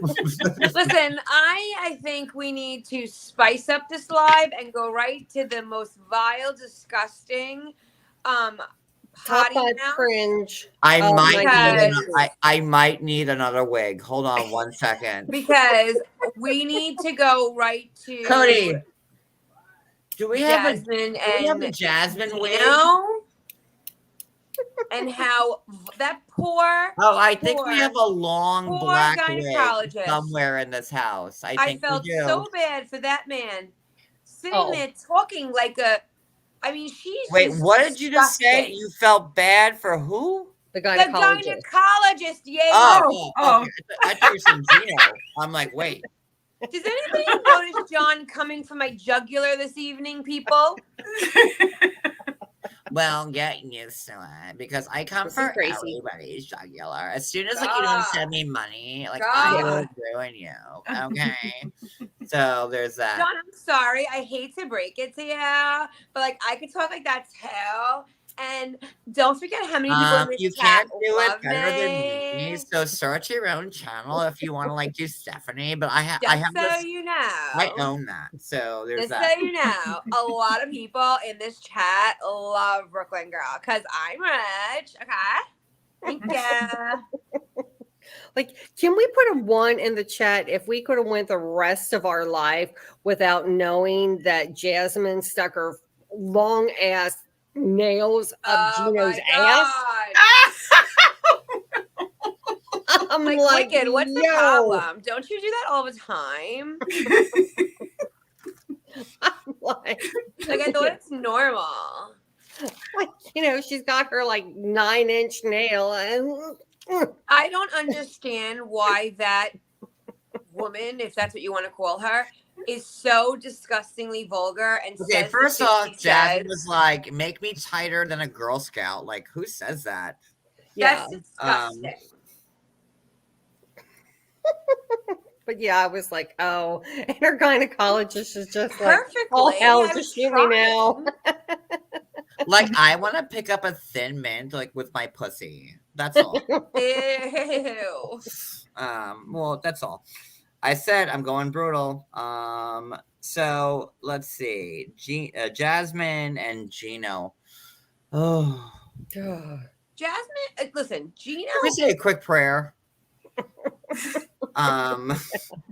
Listen, I think we need to spice up this live and go right to the most vile, disgusting, top potty 5 mouth. cringe? I my might need another wig. Hold on 1 second. Because we need to go right to Cody, do we have Jasmine a Jasmine wig? And how that poor I think we have a long poor black wig gynecologist. somewhere in this house. I think felt we do. so bad for that man sitting Oh. there talking like a. I mean, she's Wait, just what did you just say? disgusting. You felt bad for who? The The gynecologist. gynecologist, yeah. Oh, Oh. okay. I thought you were saying Gino. I'm like, wait. Does anybody notice John coming for my jugular this evening, people? Well, get used to it because I come This is for crazy. everybody's jugular. As soon as you don't send me money, I God. will ruin you. Okay. So there's that. John, I'm sorry. I hate to break it to you, but I could talk like that too. And don't forget how many people in this You chat can't do it love better than me. me. So start your own channel if you want to do Stephanie. But I have Just so this. you know. I own that. So there's Just that. so you know, a lot of people in this chat love Brooklyn Girl because I'm rich. Okay. Thank you. Can we put a 1 in the chat if we could have went the rest of our life without knowing that Jasmine stuck her long ass nails up Gino's my ass? God. I'm Like, like, Wicked, what's the yo. problem? Don't you do that all the time? I'm like, Like, I thought it's normal. like, you know, she's got her like 9-inch nail, and I don't understand why that woman, if that's what you want to call her, is so disgustingly vulgar and Okay, says first the shit off, she Jasmine says. was like, "Make me tighter than a Girl Scout." Like, who says that? yeah. That's disgusting. But yeah, I was like, oh, and her gynecologist is just like, Perfectly. oh hell, I was just shoot me now. Like, I want to pick up a Thin Mint, like with my pussy. That's all. Ew. Well, that's all. I said I'm going brutal. So let's see, Jasmine and Gino. Oh, Jasmine, listen, Gino. let me say a quick prayer.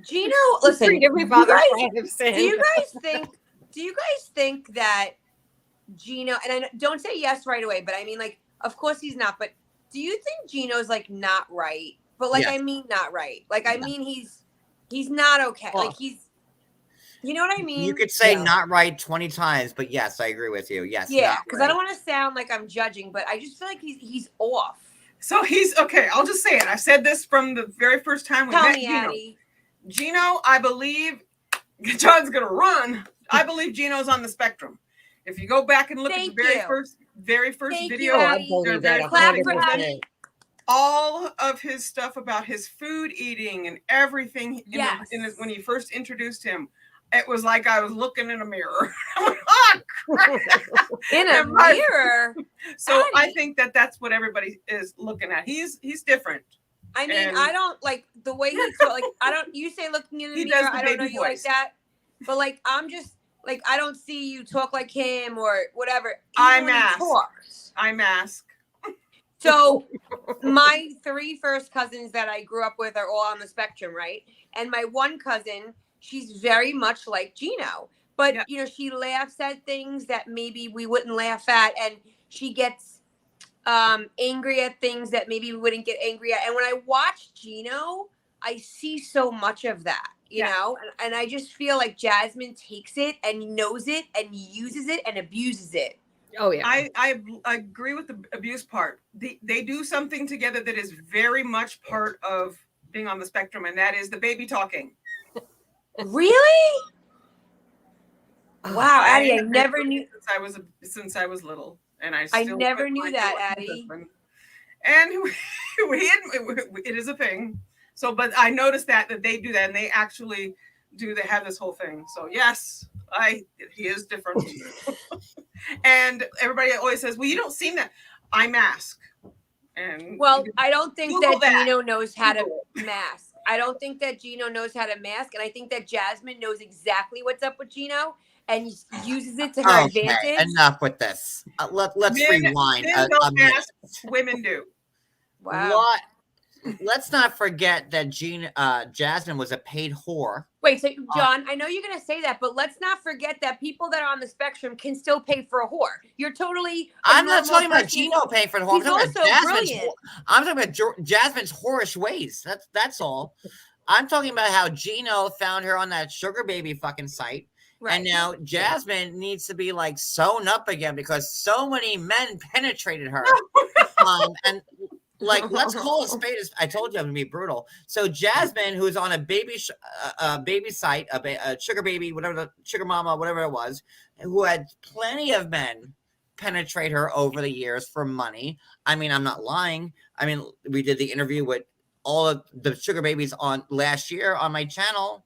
Gino, listen. Forgive me, Father, for I have sinned. Do you guys think that Gino, and don't say yes right away, but I mean, like, of course he's not, but do you think Gino's like not right? But like, Yes. I mean, not right. Like, I mean, he's not okay. Well, like, you know what I mean? You could say Yeah. not right 20 times, but yes, I agree with you. Yes. Yeah, because because I don't want to sound like I'm judging, but I just feel like he's off. So he's okay. I'll just say it. I said this from the very first time we Tell met me, Gino. Addie. Gino, I believe John's gonna run. I believe Gino's on the spectrum. If you go back and look at the Thank very you. first Thank video, you, Oh, I Addie. believe Very that Clap for 100%. Addie. all of his stuff about his food eating and everything Yes. when he first introduced him, it was like I was looking in a mirror. I went, oh, crap. In a mirror. So I Addie. think that's what everybody is looking at. He's different. I mean, And- I don't like the way he talk. Like, I don't. You say looking in the He mirror. does the I don't know baby you like voice. that. But like, I'm just like, I don't see you talk like him or whatever. I even when he mask. talks. I mask. So my 3 first cousins that I grew up with are all on the spectrum, right? And my one cousin, she's very much like Gino, but Yeah. you know, she laughs at things that maybe we wouldn't laugh at, and she gets angry at things that maybe we wouldn't get angry at. And when I watch Gino, I see so much of that, you Yeah. know, and I just feel like Jasmine takes it and knows it and uses it and abuses it. Oh yeah. I agree with the abuse part. They do something together that is very much part of being on the spectrum, and that is the baby talking. Really? Wow, Addie, I never knew. Since I was little, and I never still knew my that, daughter's Addie. husband. And it is a thing. So, but I noticed that they do that, and they actually do. They have this whole thing. So yes, he is different. And everybody always says, "Well, you don't seem that." I mask. And Well, I don't think Google that that. Gino knows how to Google mask. I don't think that Gino knows how to mask, and I think that Jasmine knows exactly what's up with Gino and uses it to her Okay, advantage. enough with this. Let's rewind. Men don't mask, women do. Wow. What? Let's not forget that Jasmine was a paid whore. Wait, so John, I know you're going to say that, but let's not forget that people that are on the spectrum can still pay for a whore. You're totally. I'm not talking about Gino paying for the whore. He's also brilliant. I'm talking about Jasmine's whorish ways. That's all. I'm talking about how Gino found her on that sugar baby fucking site. Right. And now Jasmine needs to be like sewn up again because so many men penetrated her. And like, let's call a spade. I told you I'm gonna be brutal. So Jasmine, who's on a baby site, a sugar baby, whatever, sugar mama, whatever it was, who had plenty of men penetrate her over the years for money. I mean, I'm not lying. I mean, we did the interview with all of the sugar babies on last year on my channel.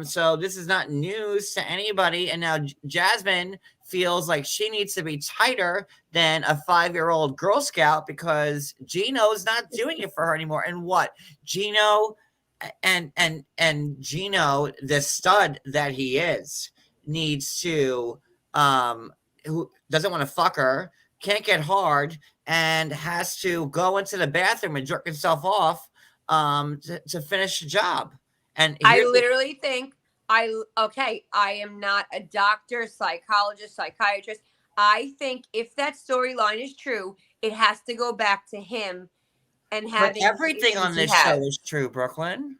So this is not news to anybody. And now Jasmine feels like she needs to be tighter than a 5-year-old Girl Scout because Gino's not doing it for her anymore. And what? Gino and Gino, the stud that he is, needs to who doesn't want to fuck her, can't get hard, and has to go into the bathroom and jerk himself off to finish the job. And I literally think I am not a doctor, psychologist, psychiatrist. I think if that storyline is true, it has to go back to him and But having everything issues on he this show has. is true, Brooklyn.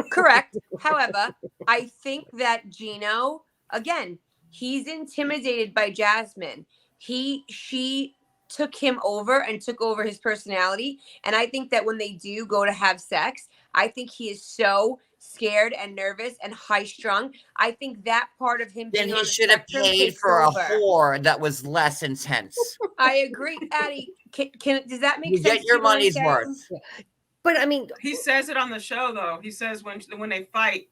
Correct. However, I think that Gino, again, he's intimidated by Jasmine. She took him over and took over his personality. And I think that when they do go to have sex, I think he is so scared and nervous and high strung. I think that part of him Then being he on the should have spectrum paid takes for over. a whore that was less intense. I agree, Addie. Does that make You sense? get your to what I'm money's saying? worth. But I mean, He says it on the show though. He says when they fight,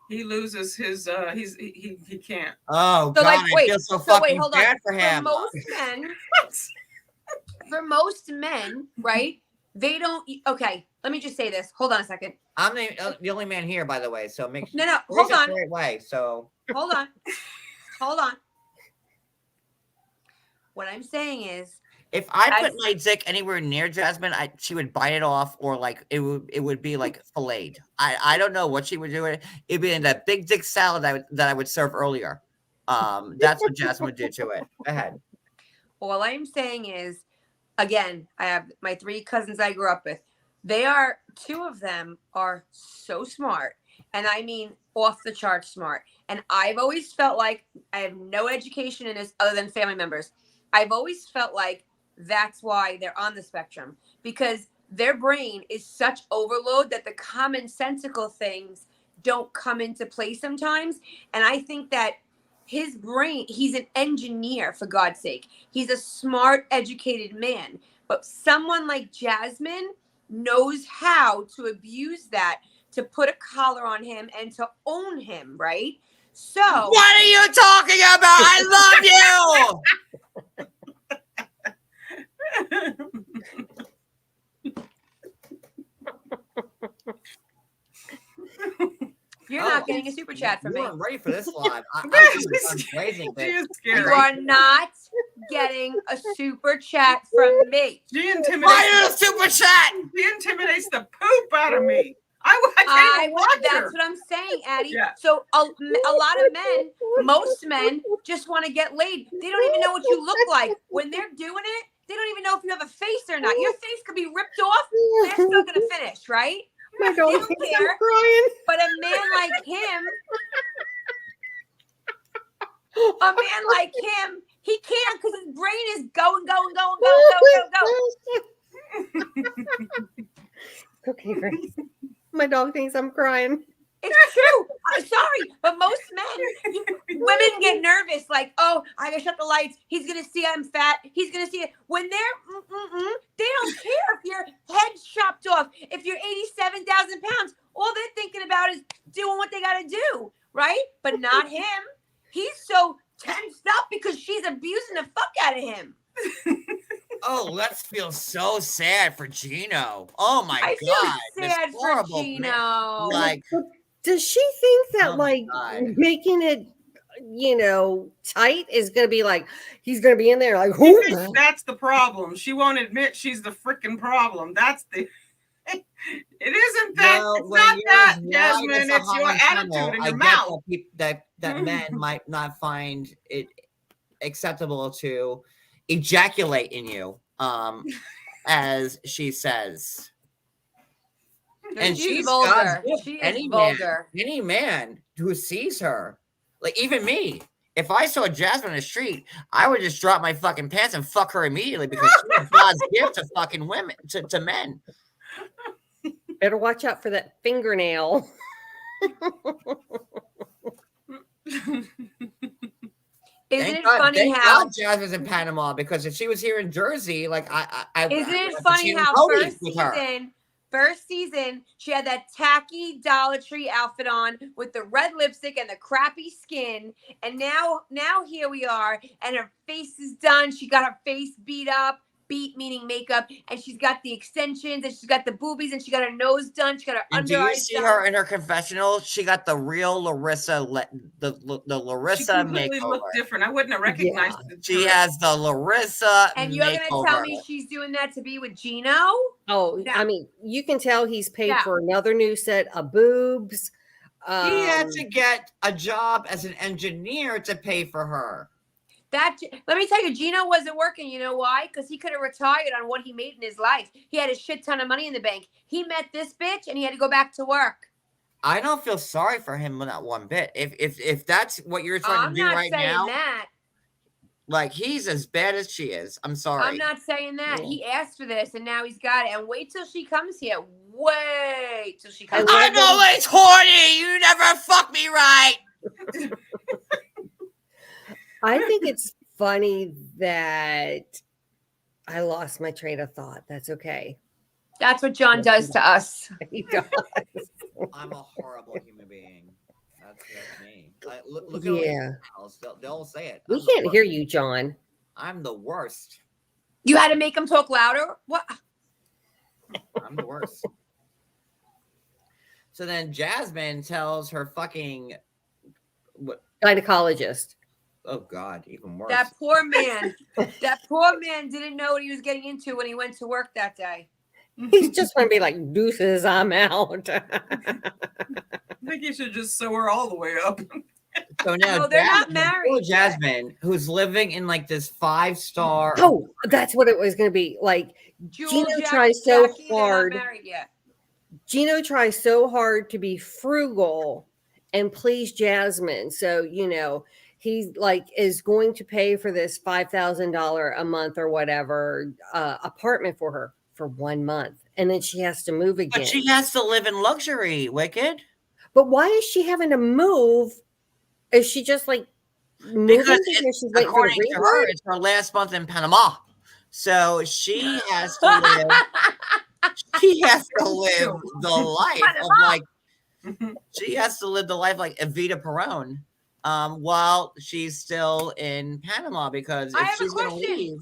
he loses his he can't. Oh So, God, like, I wait, feel so so fucking wait, hold on. bad for him. For most men, right? They don't. Okay, let me just say this. Hold on a second. I'm the only man here, by the way. So make No, raise hold it on. the right way. So Hold on. What I'm saying is, if I put my dick anywhere near Jasmine, she would bite it off, or like it would be like filleted. I don't know what she would do. It'd be in that big dick salad that I would serve earlier. That's what Jasmine would do to it. Go ahead. all I'm saying is, again, I have my 3 cousins I grew up with. Two of them are so smart, and I mean off the charts smart. And I've always felt like I have no education in this other than family members. I've always felt like that's why they're on the spectrum, because their brain is such overload that the commonsensical things don't come into play sometimes. And I think that his brain, he's an engineer, for God's sake. He's a smart, educated man. But someone like Jasmine knows how to abuse that, to put a collar on him and to own him, right? So what are you talking about? I love you. You're not getting a super chat from me. You weren't ready for this live. I'm blazing, She is You scary. are not getting a super chat from me. She intimidates. Why a super chat? She intimidates the poop out of me. I can't even watch That's her. what I'm saying, Addie. Yeah. So a lot of men, most men, just want to get laid. They don't even know what you look like. When they're doing it, they don't even know if you have a face or not. Your face could be ripped off. They're still going to finish, right? my They dog don't thinks care. I'm crying. But a man like him, he can't, because his brain is going. Okay, Grace. My dog thinks I'm crying. It's true. I'm sorry, but most women get nervous. Like, oh, I gotta shut the lights. He's gonna see I'm fat. He's gonna see it. When they're, they don't care if your head's chopped off. If you're 87,000 pounds, all they're thinking about is doing what they gotta do, right? But not him. He's so tensed up because she's abusing the fuck out of him. Oh, let's feel so sad for Gino. Oh my I God. feel this sad for horrible Gino. man. Like, Does she think that Oh my like God. making it, tight is going to be like, he's going to be in there like, She thinks that's the problem. She won't admit she's the freaking problem. That's the. It isn't that. well, It's when not you're that, as wide Jasmine. as a It's your Holland attitude tunnel, and I your get mouth. that men might not find it acceptable to ejaculate in you, as she says. And she's God's vulgar. gift. She is Any vulgar. man who sees her, like even me, if I saw Jasmine on the street, I would just drop my fucking pants and fuck her immediately, because she's God's gift to fucking women, to men. better watch out for that fingernail. Isn't it funny thank how? God Jasmine's in Panama, because if she was here in Jersey, like I Isn't it I'd funny be how Cody with her. first season, she had that tacky Dollar Tree outfit on with the red lipstick and the crappy skin, and now here we are, and her face is done. She got her face beat meaning makeup, and she's got the extensions, and she's got the boobies, and she got her nose done. She got her And under do you eyes see done. her in her confessional? She got the real Larissa, the She Larissa completely makeover. looked different. I wouldn't have recognized it. She has the Larissa And you're gonna tell makeover. me she's doing that to be with Gino? Oh, Yeah. I mean, you can tell he's paid Yeah. for another new set of boobs. He had to get a job as an engineer to pay for her. Let me tell you, Gino wasn't working. You know why? Because he could have retired on what he made in his life. He had a shit ton of money in the bank. He met this bitch and he had to go back to work. I don't feel sorry for him not one bit. If that's what you're trying to do right now, that. like he's as bad as she is. I'm sorry. I'm not saying that. He asked for this and now he's got it. And wait till she comes here. Wait till she comes here. I'm always horny. You never fuck me right. I think it's funny that I lost my train of thought. That's okay. That's what John does to us. He does. I'm a horrible human being. That's me. Look at they'll say it. We can't hear you, John. I'm the worst. You had to make him talk louder? What? I'm the worst. So then Jasmine tells her fucking gynecologist. Oh God, even worse. That poor man. That poor man didn't know what he was getting into when he went to work that day. He's just going to be like, deuces, I'm out. I think you should just sew her all the way up. So now no, they're not married. Jasmine, who's living in like this 5-star. Oh, that's what it was going to be. Like, Gino tries so hard. Gino tries so hard to be frugal and please Jasmine. So, you know, he like is going to pay for this $5,000 a month or whatever apartment for her for 1 month. And then she has to move again. But she has to live in luxury, Wicked. But why is she having to move? Is she just like moving because she's waiting for according to her, it's her last month in Panama. So she has to live she has to live the life of like she has to live the life like Evita Peron while she's still in Panama because if she's gonna leave.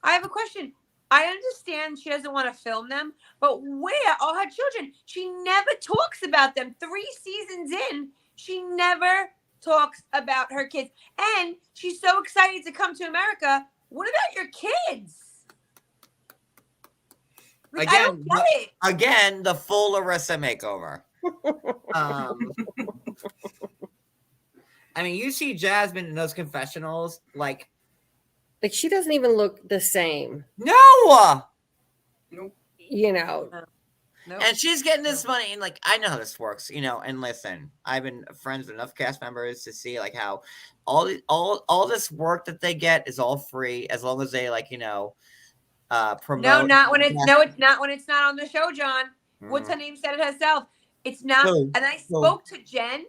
I have a question. I understand she doesn't want to film them, but where are her children? She never talks about them. 3 seasons in, she never talks about her kids. And she's so excited to come to America. What about your kids? Again, I don't get it. Again, the full Larissa makeover. I mean, you see Jasmine in those confessionals, like she doesn't even look the same. No. You know. No. And she's getting this money, and like I know how this works, you know. And listen, I've been friends with enough cast members to see like how all this work that they get is all free as long as they like promote. No, not when it's not when it's not on the show, John. What's her name said it herself. It's not. Who? And I spoke to Jen,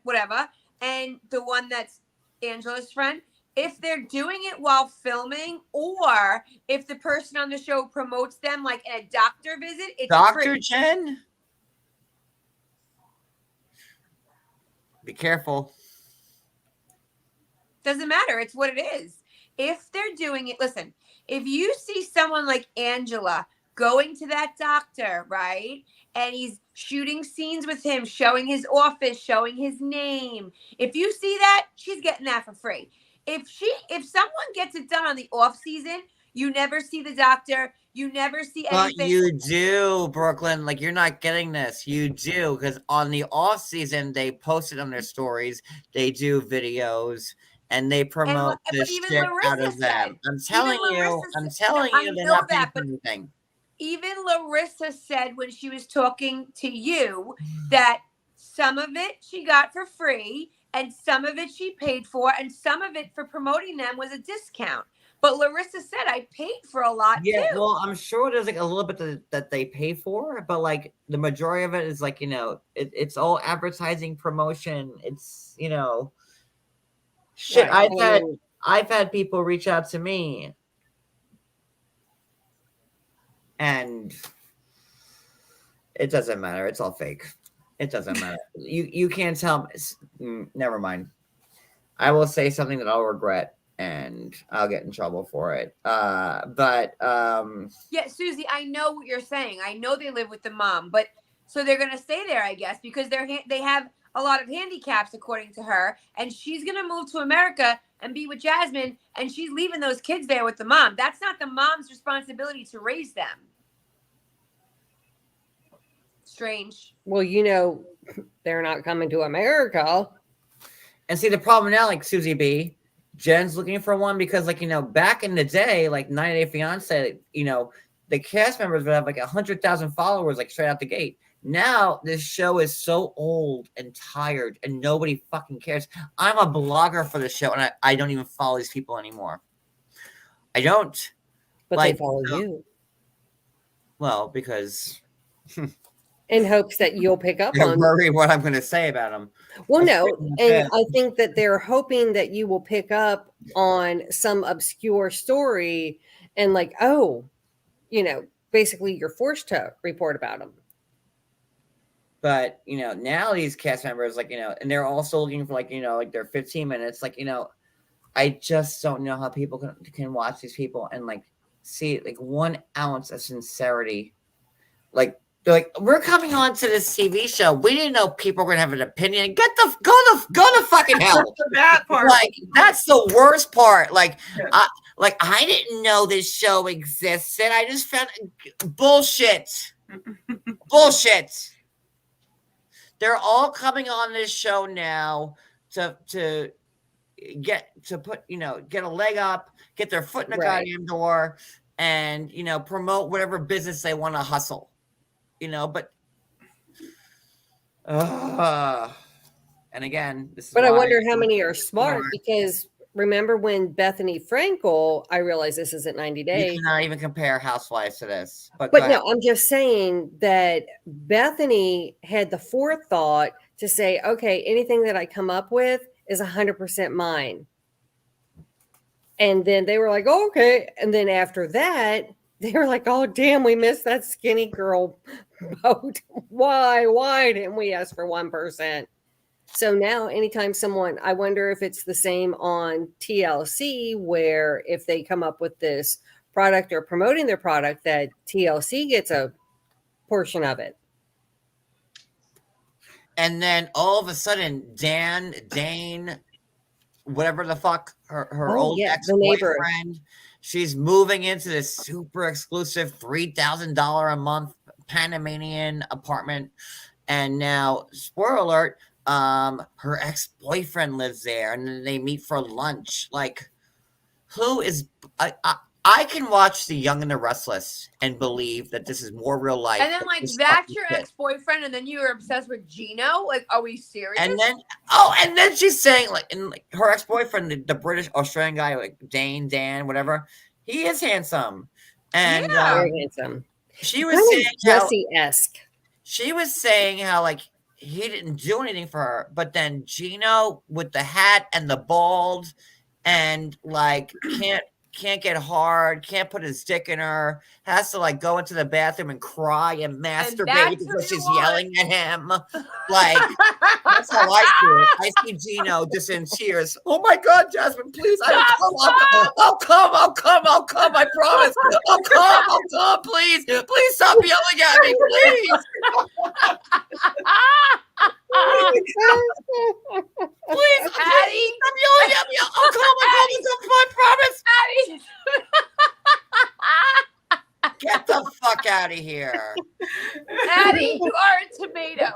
whatever, and the one that's Angela's friend. If they're doing it while filming, or if the person on the show promotes them like in a doctor visit, it's Dr. free. Jen? Be careful. Doesn't matter. It's what it is. If they're doing it, listen, if you see someone like Angela going to that doctor, right? And he's shooting scenes with him, showing his office, showing his name. If you see that, she's getting that for free. If someone gets it done on the off season, you never see the doctor, you never see anything. But you do, Brooklyn. Like you're not getting this. You do because on the off season they post it on their stories. They do videos and they promote the shit out of them. I'm telling you, they're not paying for anything. Even Larissa said when she was talking to you that some of it she got for free. And some of it she paid for, and some of it for promoting them was a discount. But Larissa said, I paid for a lot too. Well, I'm sure there's like a little bit that they pay for, but like the majority of it is like, it's all advertising promotion. It's, shit. Right. I've had people reach out to me and it doesn't matter. It's all fake. It doesn't matter. You can't tell me. Never mind. I will say something that I'll regret and I'll get in trouble for it. Yeah, Susie, I know what you're saying. I know they live with the mom, but so they're gonna stay there, I guess, because they have a lot of handicaps according to her, and she's gonna move to America and be with Jasmine, and she's leaving those kids there with the mom. That's not the mom's responsibility to raise them. Strange. Well, they're not coming to America. And see, the problem now, like Susie B, Jen's looking for one because, like, back in the day, like 90 Day Fiance, the cast members would have like 100,000 followers, like straight out the gate. Now this show is so old and tired, and nobody fucking cares. I'm a blogger for the show, and I don't even follow these people anymore. I don't. But like, they follow you well, because in hopes that you'll pick up they're on. worried what I'm going to say about them. Well, no, and I think that they're hoping that you will pick up on some obscure story and like, oh, basically you're forced to report about them. But, now these cast members, like, and they're also looking for, like, like their 15 minutes. Like, I just don't know how people can watch these people and, like, see, like, 1 ounce of sincerity. Like, they're like, we're coming on to this TV show. We didn't know people were going to have an opinion. Go to fucking hell. That part. Like, that's the worst part. Like, I didn't know this show existed. I just found bullshit. Bullshit. They're all coming on this show now to get a leg up, get their foot in the goddamn door, and promote whatever business they want to hustle. But and again, this is. But I wonder how many are smart, because remember when Bethany Frankel, I realize this isn't 90 Days. You cannot even compare Housewives to this. But no, I'm just saying that Bethany had the forethought to say, okay, anything that I come up with is 100% mine. And then they were like, oh, okay. And then after that, they were like, oh, damn, we missed that skinny girl boat. Why didn't we ask for 1%? So now anytime I wonder if it's the same on TLC, where if they come up with this product or promoting their product, that TLC gets a portion of it. And then all of a sudden, Dane, whatever the fuck, her old ex-boyfriend, she's moving into this super exclusive $3,000 a month Panamanian apartment. And now, spoiler alert, her ex-boyfriend lives there, and then they meet for lunch. Like, who is I can watch The Young and the Restless and believe that this is more real life. And then, like, that's your ex-boyfriend, and then you were obsessed with Gino? Like, are we serious? And then she's saying, like, and like her ex-boyfriend, the British Australian guy, like Dan, whatever, he is handsome. And very handsome. She was saying Jesse-esque. She was saying how, like, he didn't do anything for her, but then Gino with the hat and the bald and like can't get hard, can't put his dick in her, has to like go into the bathroom and cry and masturbate because she's yelling at him. Like, that's how I see it. I see Gino just in tears. Oh my God, Jasmine, please. I'll come, I promise. I'll come, please. Please stop yelling at me, please. Please, Addie, stop yelling at me. I'll come, I promise. Addie. Get the fuck out of here. Addie, you are a tomato.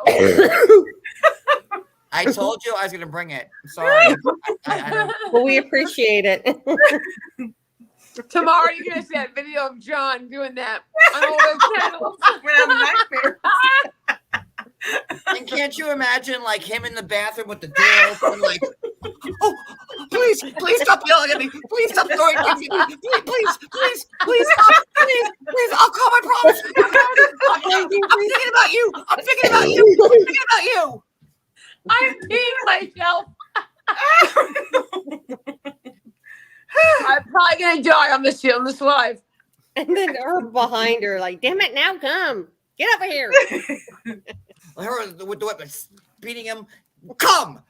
I told you I was going to bring it. I'm sorry. Well, we appreciate it. Tomorrow you're going to see that video of John doing that on all those channels. I'm going to have nightmares. And can't you imagine, like, him in the bathroom with the door open, like, oh, please stop yelling at me. Please stop throwing things at me. Please stop. Please, I'll come, I promise. I'm thinking about you. I'm thinking about you. I'm peeing myself. I'm probably going to die on this live. And then her behind her, like, damn it, now come. Get over here. Her with the weapon, beating him. Come.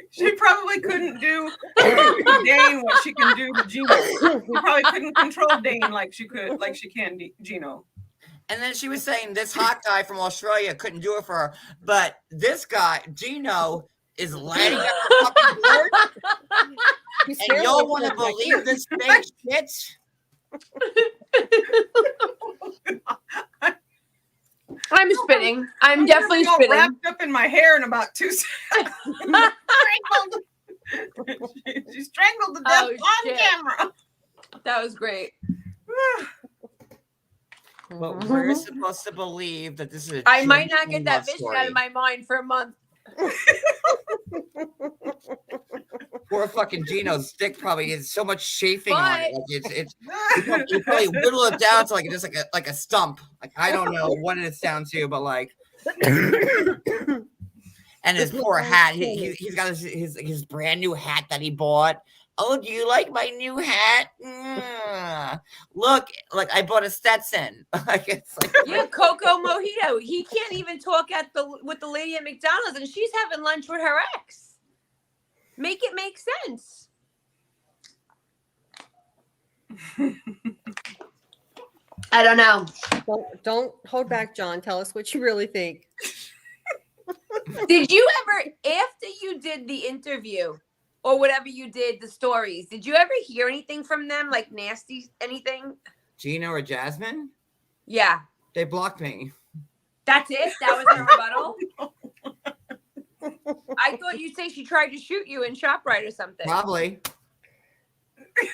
She probably couldn't do Dane what she can do to Gino. She probably couldn't control Dane like she can Gino. And then she was saying this hot guy from Australia couldn't do it for her, but this guy, Gino, is lighting up the fucking board. And y'all want to believe this fake shit? I'm spinning. I'm definitely all spinning. wrapped up in my hair in about 2 seconds. She strangled to death on shit. camera. That was great. But we're supposed to believe that this is a I might not genuine get that love vision story. out of my mind for a month. Poor fucking Gino's stick probably has so much chafing on it. But- Like it's you probably whittle it down to like just like a stump. Like I don't know what it's down to, but like and his poor hat. He's got his brand new hat that he bought. Oh, do you like my new hat? Look, like I bought a Stetson. Like it's like Yeah, Coco Mojito. He can't even talk with the lady at McDonald's, and she's having lunch with her ex. Make it make sense. I don't know. Don't hold back, John. Tell us what you really think. Did you ever, after you did the interview or whatever you did, the stories, did you ever hear anything from them, like nasty anything? Gino or Jasmine? Yeah. They blocked me. That's it? That was her rebuttal? I thought you'd say she tried to shoot you in ShopRite or something. Probably.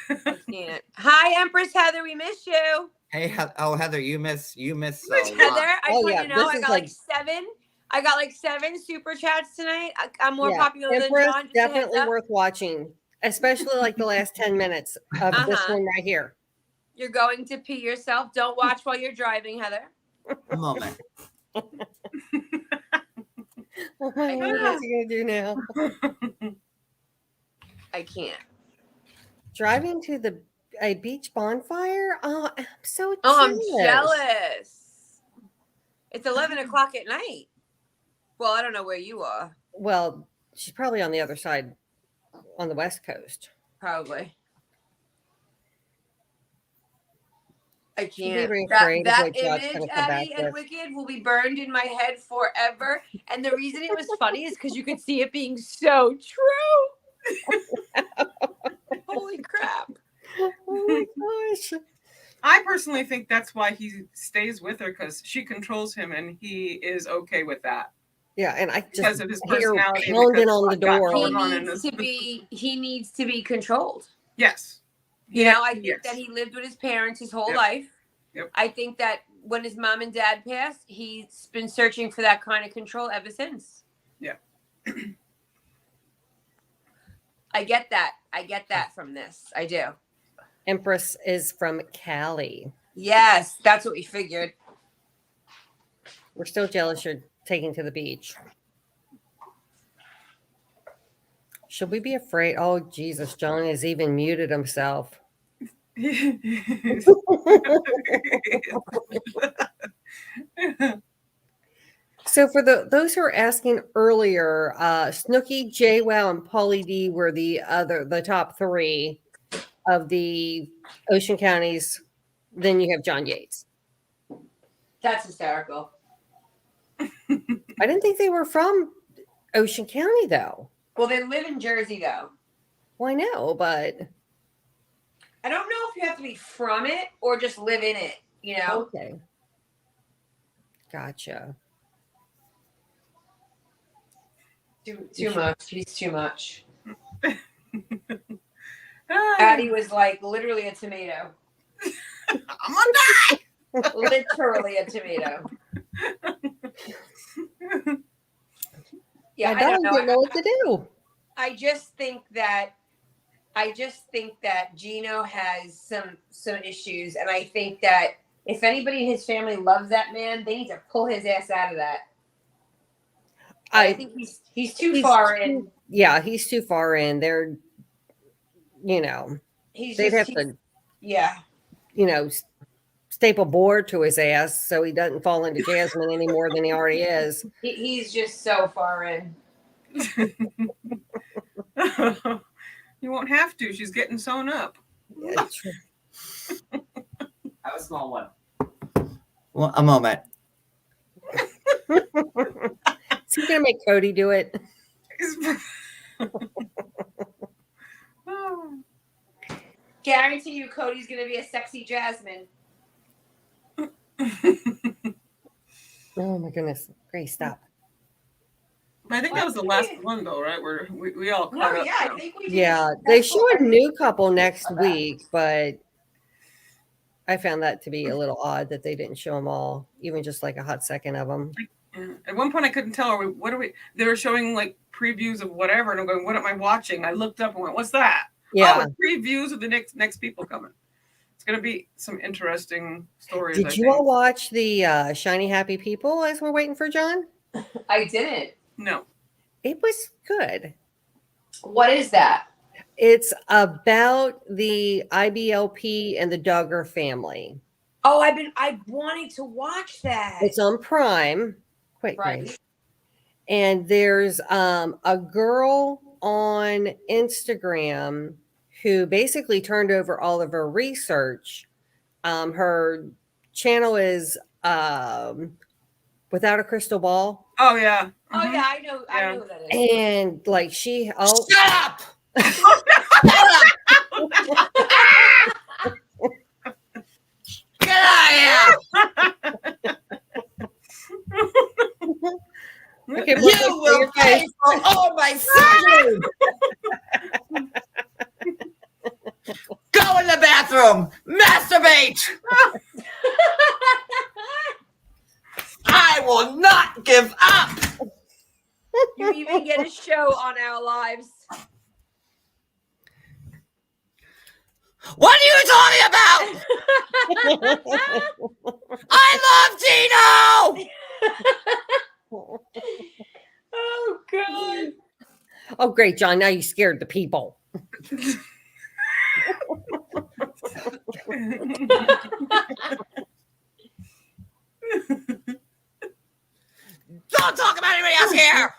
I can't. Hi, Empress Heather. We miss you. Hey, Heather, you miss. Heather, yeah, you know, this I is got like 7. I got like 7 super chats tonight. I'm more popular than Empress, John. Just a heads definitely up. worth watching, especially like the last 10 minutes of this one right here. You're going to pee yourself. Don't watch while you're driving, Heather. A moment. Oh my God, what's he gonna do now? I can't. Driving to a beach bonfire? Oh, I'm so jealous. Oh, I'm jealous. It's 11 o'clock at night. Well, I don't know where you are. Well, she's probably on the other side, on the West Coast. Probably. I She'd be can't. very That afraid of what God's image, gonna come back Abby and with. Wicked, will be burned in my head forever. And the reason it was funny is because you could see it being so true. Holy crap. Oh my gosh. I personally think that's why he stays with her, because she controls him and he is okay with that. Yeah, and I Because just of his hear personality, pounding because on the what got door. going on in his- He needs to be controlled. Yes. You know, I think Yes. that he lived with his parents his whole Yep. life. Yep. I think that when his mom and dad passed, he's been searching for that kind of control ever since. Yeah. I get that. I get that from this. I do. Empress is from Cali. Yes, that's what we figured. We're still jealous you're taking to the beach. Should we be afraid? Oh, Jesus, John has even muted himself. So for those who were asking earlier, Snooki, JWoww, and Pauly D were the top 3 of the Ocean counties. Then you have John Yates. That's hysterical. I didn't think they were from Ocean County though. Well, they live in Jersey, though. Well, I know, but I don't know if you have to be from it or just live in it, you know? okay. Gotcha. Too much. He's too much. Addie was like literally a tomato. I'm gonna die. Literally a tomato. Yeah, I don't didn't know what to do. I just think that Gino has some issues, and I think that if anybody in his family loves that man, they need to pull his ass out of that. I think he's too far in. Yeah, he's too far in. They're, they'd have to, staple board to his ass so he doesn't fall into Jasmine any more than he already is. He's just so far in. You won't have to. She's getting sewn up. Yeah, true. Have a small one. Well, a moment. Is he gonna make Cody do it? Guarantee you, Cody's gonna be a sexy Jasmine. Oh my goodness. Grace, stop. I think that was the last one, though, right? Where we all caught up. I now. think we did. Yeah, they show a new couple next week, but I found that to be a little odd that they didn't show them all, even just like a hot second of them. Yeah. At one point, I couldn't tell. What are we? They were showing like previews of whatever, and I'm going, "What am I watching?" I looked up and went, "What's that?" Yeah. Oh, previews of the next people coming. It's gonna be some interesting stories. Did you all watch the Shiny Happy People as we're waiting for John? I didn't. No. It was good. What is that? It's about the IBLP and the Duggar family. Oh, I wanted to watch that. It's on Prime. Quick, Right. Grace. And there's a girl on Instagram who basically turned over all of her research. Her channel is Without a Crystal Ball. Oh yeah. Oh yeah, I know who that is. And like shut up! Get out of here! Okay, You will pay for all my surgery! Go in the bathroom! Masturbate! I will not give up! You even get a show on our lives. What are you talking about? I love Gino! Oh God. Oh, great, John. Now you scared the people. Don't talk about anybody else here!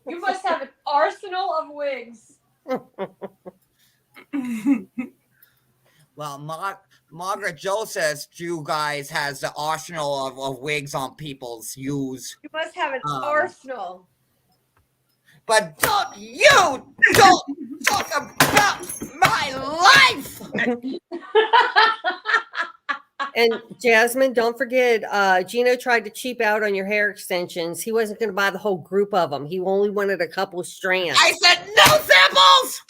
You must have an arsenal of wigs. Well, Margaret Jo says you guys has the arsenal of wigs on people's use. You must have an arsenal. But don't talk about my life! And Jasmine, don't forget, Gino tried to cheap out on your hair extensions. He wasn't going to buy the whole group of them. He only wanted a couple strands. I said no samples!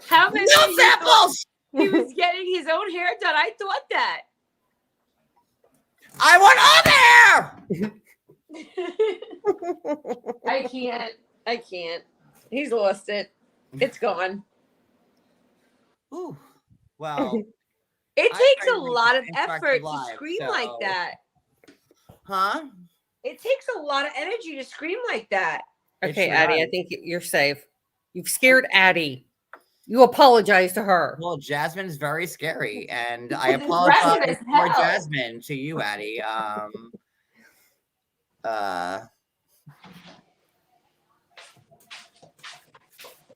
How many? No samples! He was getting his own hair done. I thought that. I want all the hair! I can't. He's lost it. It's gone. Ooh, well. It I takes a heard we lot of interacted effort to live, scream so- like that. Huh? It takes a lot of energy to scream like that. Okay, sure Addie, I does. think you're safe. You've scared Addie. You apologize to her. Well, Jasmine is very scary, and I apologize aggressive as for hell. Jasmine to you, Addie.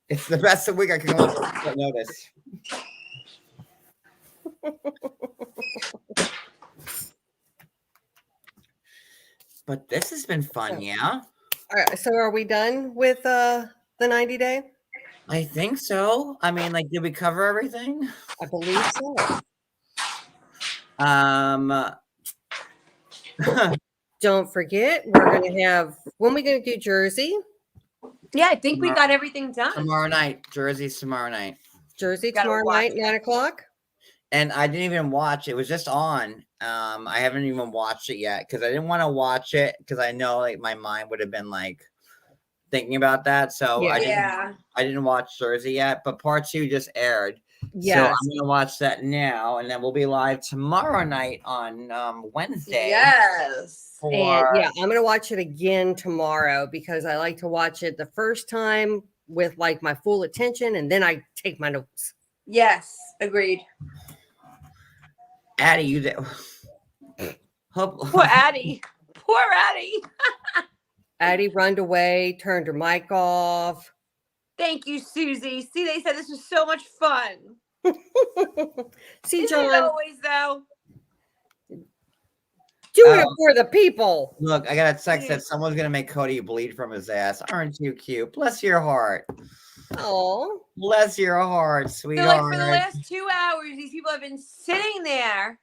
It's the best week I can come up with. Don't notice. But this has been fun, yeah? All right, so are we done with the 90 day? I think so. I mean, like, did we cover everything? I believe so. Don't forget, we're going to have, when are we going to do Jersey? Yeah, I think we got everything done. Tomorrow night. Jersey's tomorrow night. Jersey Gotta tomorrow watch night, 9 o'clock. And I didn't even watch it. It was just on. I haven't even watched it yet because I didn't want to watch it because I know like my mind would have been like thinking about that. So Yeah. I didn't watch Jersey yet, but part 2 just aired. Yes. So I'm gonna watch that now, and then we'll be live tomorrow night on Wednesday. Yes. For And yeah, I'm going to watch it again tomorrow because I like to watch it the first time with like my full attention and then I take my notes. Yes. Agreed. Addie, you there? Poor Addie. Poor Addie. Addie runned away, turned her mic off. Thank you, Susie. See, they said this was so much fun. See, Isn't it John, always though? doing it for the people. Look, I got a text that someone's gonna make Cody bleed from his ass. Aren't you cute? Bless your heart. Oh, Bless your heart, So, like, sweetheart. for the last 2 hours, these people have been sitting there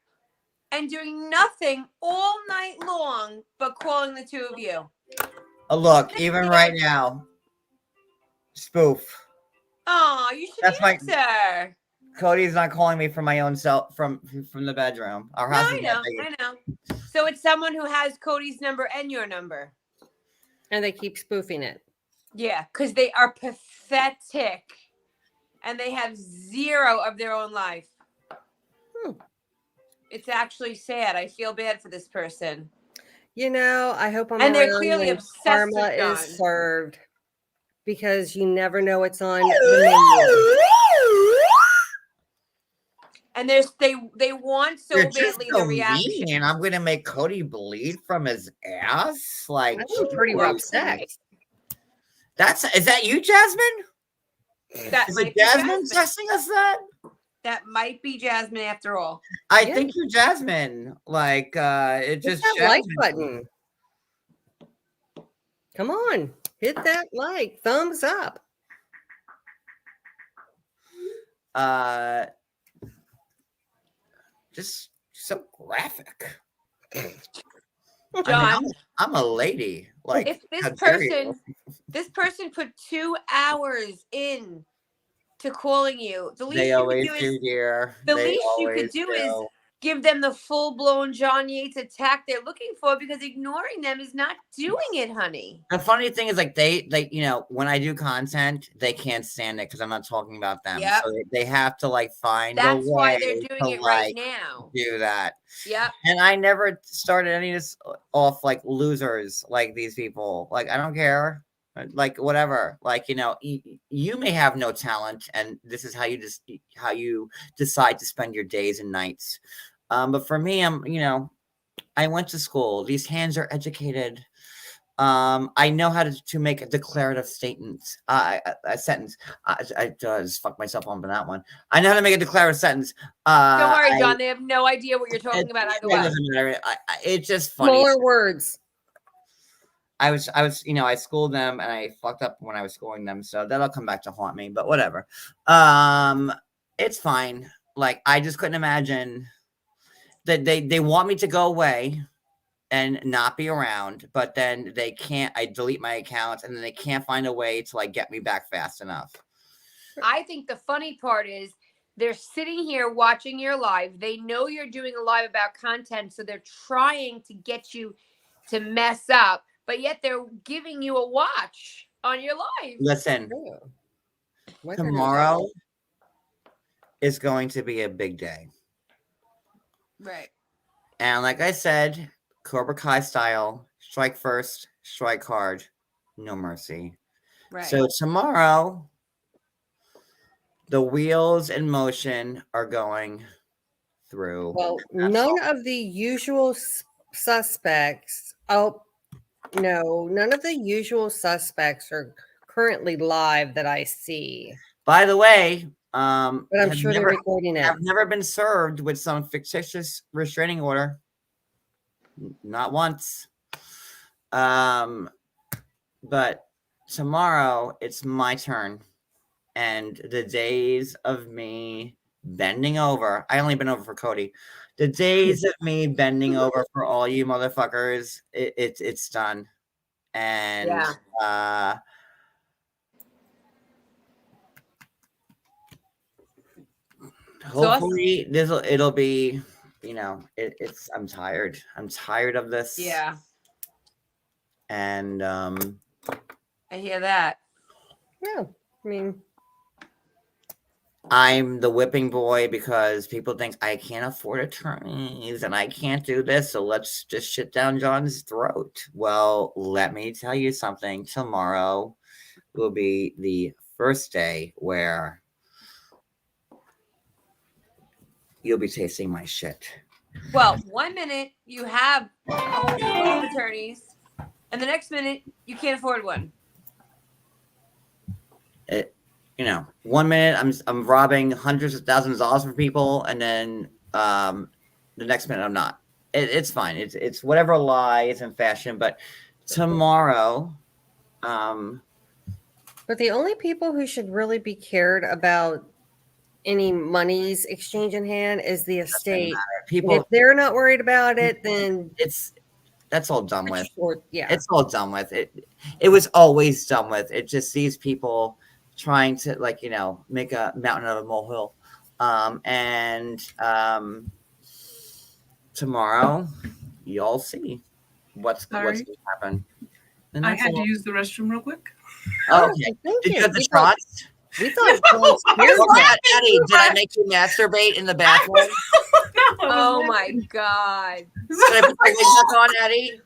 and doing nothing all night long but calling the two of you. Look, even right now, spoof. Oh, you should That's my- answer. Cody's not calling me from my own cell from the bedroom. Our No, house I is know, that big. I know. So it's someone who has Cody's number and your number. and they keep spoofing it. Yeah, because they are pathetic and they have zero of their own life. It's actually sad. I feel bad for this person. You know, I hope I'm And they're around clearly when obsessed karma with John. is served, because you never know what's on the menu. And they want so You're just badly so the reaction. mean. I'm gonna make Cody bleed from his ass. Like, That's a pretty rough sex. Is that you, Jasmine? That Is might it be Jasmine texting us that? That might be Jasmine after all. I Yeah. think you're Jasmine. Like, it Hit just that shows like me. button. Come on, hit that like, thumbs up. Just so graphic. John, I'm a lady. Like, if how dare you? this person put 2 hours in to calling you, the least They you could always do do, is dear. the They least you could always do is do. give them the full-blown John Yates attack they're looking for, because ignoring them is not doing it, honey. The funny thing is, like, they when I do content, they can't stand it because I'm not talking about them. Yep. So they have to like find a That's why they're way doing to it right like now. do that. Yep. And I never started any of this off like losers like these people. Like, I don't care. Like, whatever. Like, you may have no talent, and this is how you decide to spend your days and nights. But for me, I went to school. These hands are educated. I know how to make a declarative statement. A sentence. I just fucked myself on that one. I know how to make a declarative sentence. Don't worry, John. They have no idea what you're talking about either way. Doesn't matter. It's just funny. Smaller words. I was, I schooled them and I fucked up when I was schooling them, so that'll come back to haunt me. But whatever. It's fine. Like, I just couldn't imagine that they want me to go away and not be around, but then they can't. I delete my accounts, and then they can't find a way to like get me back fast enough. I think the funny part is they're sitting here watching your live. They know you're doing a live about content, so they're trying to get you to mess up, but yet they're giving you a watch on your live. Listen, tomorrow is going to be a big day. Right. And like I said, Cobra Kai style, strike first, strike hard, no mercy. Right. So tomorrow, the wheels in motion are going through. Well, none of the usual suspects. Oh, no, none of the usual suspects are currently live that I see. By the way, but I'm sure they're recording it. I've never been served with some fictitious restraining order. Not once. But tomorrow it's my turn. And the days of me bending over, I only been over for Cody. The days of me bending over for all you motherfuckers, it's done. And yeah. Hopefully it'll be, I'm tired. I'm tired of this. Yeah. And I hear that. Yeah. I mean, I'm the whipping boy because people think I can't afford attorneys and I can't do this. So let's just shit down John's throat. Well, let me tell you something. Tomorrow will be the first day where you'll be tasting my shit. Well, 1 minute you have a whole slew of attorneys, and the next minute you can't afford one. 1 minute I'm robbing hundreds of thousands of dollars from people, and then the next minute I'm not. It's fine. It's whatever lie is in fashion. But tomorrow, But the only people who should really be cared about any monies exchange in hand is the estate. And People, if they're not worried about it, then that's all done with. Yeah, it's all done with. It was always done with. It just these people trying to make a mountain out of a molehill. Tomorrow you'll see what's going to happen. And I had to use the restroom real quick. Oh, okay. Did you have the shots? We thought Eddie, did I make you masturbate in the bathroom? Oh my God. Did I put my wig back on, Eddie?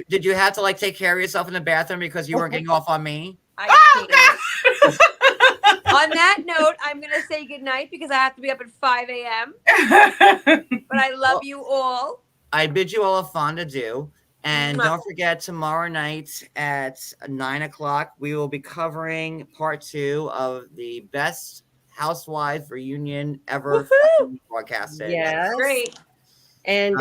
Did you have to take care of yourself in the bathroom because you were getting off on me? I can't. On that note, I'm going to say goodnight because I have to be up at 5 a.m. But I love you all. I bid you all a fond adieu. And don't forget, tomorrow night at 9 o'clock, we will be covering part 2 of the best Housewives reunion ever broadcasted. Yes. Great. And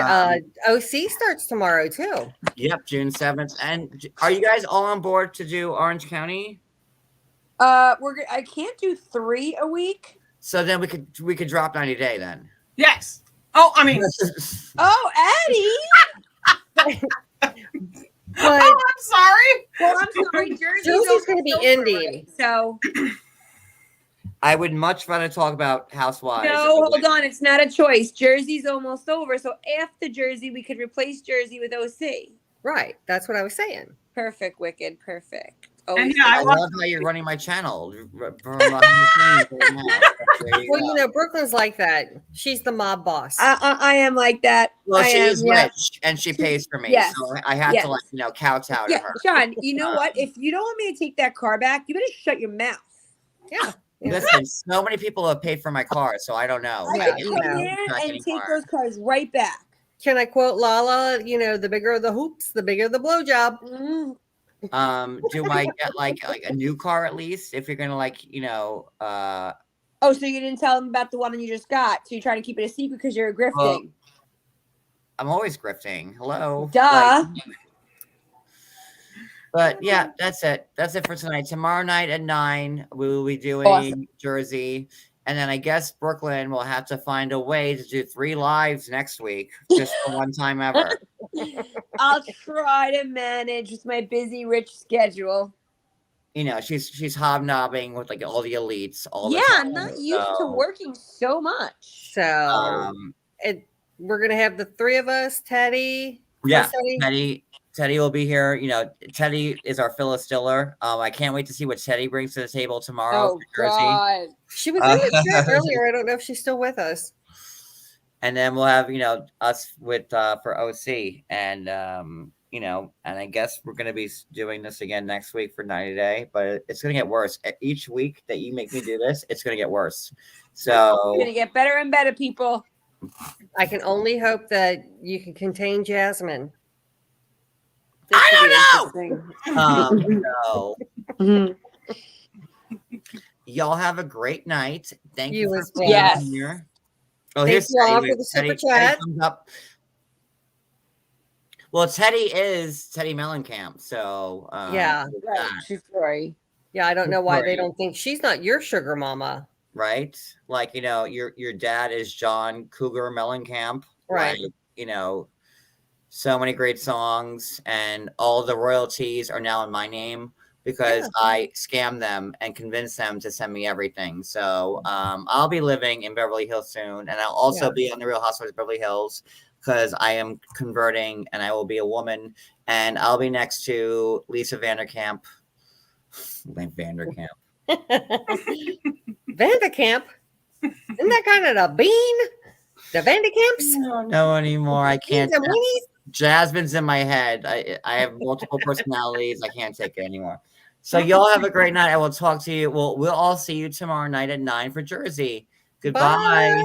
OC starts tomorrow too. Yep, June 7th. And are you guys all on board to do Orange County? I can't do 3 a week. So then we could drop 90 Day then. Yes. Oh, I mean. Eddie. But, I'm sorry. Well, I'm sorry. Jersey's going to be ending. So I would much rather talk about Housewives. no, hold on. It's not a choice. Jersey's almost over. So after Jersey, we could replace Jersey with OC. Right. That's what I was saying. Perfect, Wicked. Perfect. And I love how you're running my channel. Well, Brooklyn's like that. She's the mob boss. I am like that. Well, she's rich and she pays for me. Yes. So I have to kowtow to her. Sean, you know what? If you don't want me to take that car back, you better shut your mouth. Yeah. Listen, so many people have paid for my car, so I don't know. I can come in and take those cars right back. Can I quote Lala? The bigger the hoops, the bigger the blowjob. Mm-hmm. Do I get like a new car at least if you're gonna Oh, so you didn't tell them about the one that you just got? So you're trying to keep it a secret because you're grifting? Well, I'm always grifting. Hello. Duh. But yeah, that's it. That's it for tonight. Tomorrow night at 9, we will be doing Jersey. And then I guess Brooklyn will have to find a way to do 3 lives next week, just for one time ever. I'll try to manage with my busy, rich schedule. She's hobnobbing with all the elites all the time. I'm not used to working so much. So we're gonna have the 3 of us, Teddy. Yeah, Teddy will be here. Teddy is our Phyllis Diller. I can't wait to see what Teddy brings to the table tomorrow. Oh, God. She was in the chat earlier. I don't know if she's still with us. And then we'll have, us with for OC. And, and I guess we're going to be doing this again next week for 90 Day. But it's going to get worse. Each week that you make me do this, it's going to get worse. So it's going to get better and better, people. I can only hope that you can contain Jasmine. I don't know. No. Y'all have a great night. Thank you for being here. Oh, here's Teddy. For the super chat. Comes up. Well, Teddy is Teddy Mellencamp, so yeah, right. She's sorry. Yeah, I don't know why they don't think she's not your sugar mama, right? Your dad is John Cougar Mellencamp, right? So many great songs, and all the royalties are now in my name because I scammed them and convinced them to send me everything. So I'll be living in Beverly Hills soon, and I'll also be on the Real Housewives of Beverly Hills because I am converting and I will be a woman, and I'll be next to Lisa Vanderkamp. Vanderkamp. Vanderkamp? Isn't that kind of the bean? The Vanderkamps? No anymore. I can't. Jasmine's in my head. I have multiple personalities. I can't take it anymore. So y'all have a great night. I will talk to you. We'll all see you tomorrow night at 9 for Jersey. Goodbye. Bye.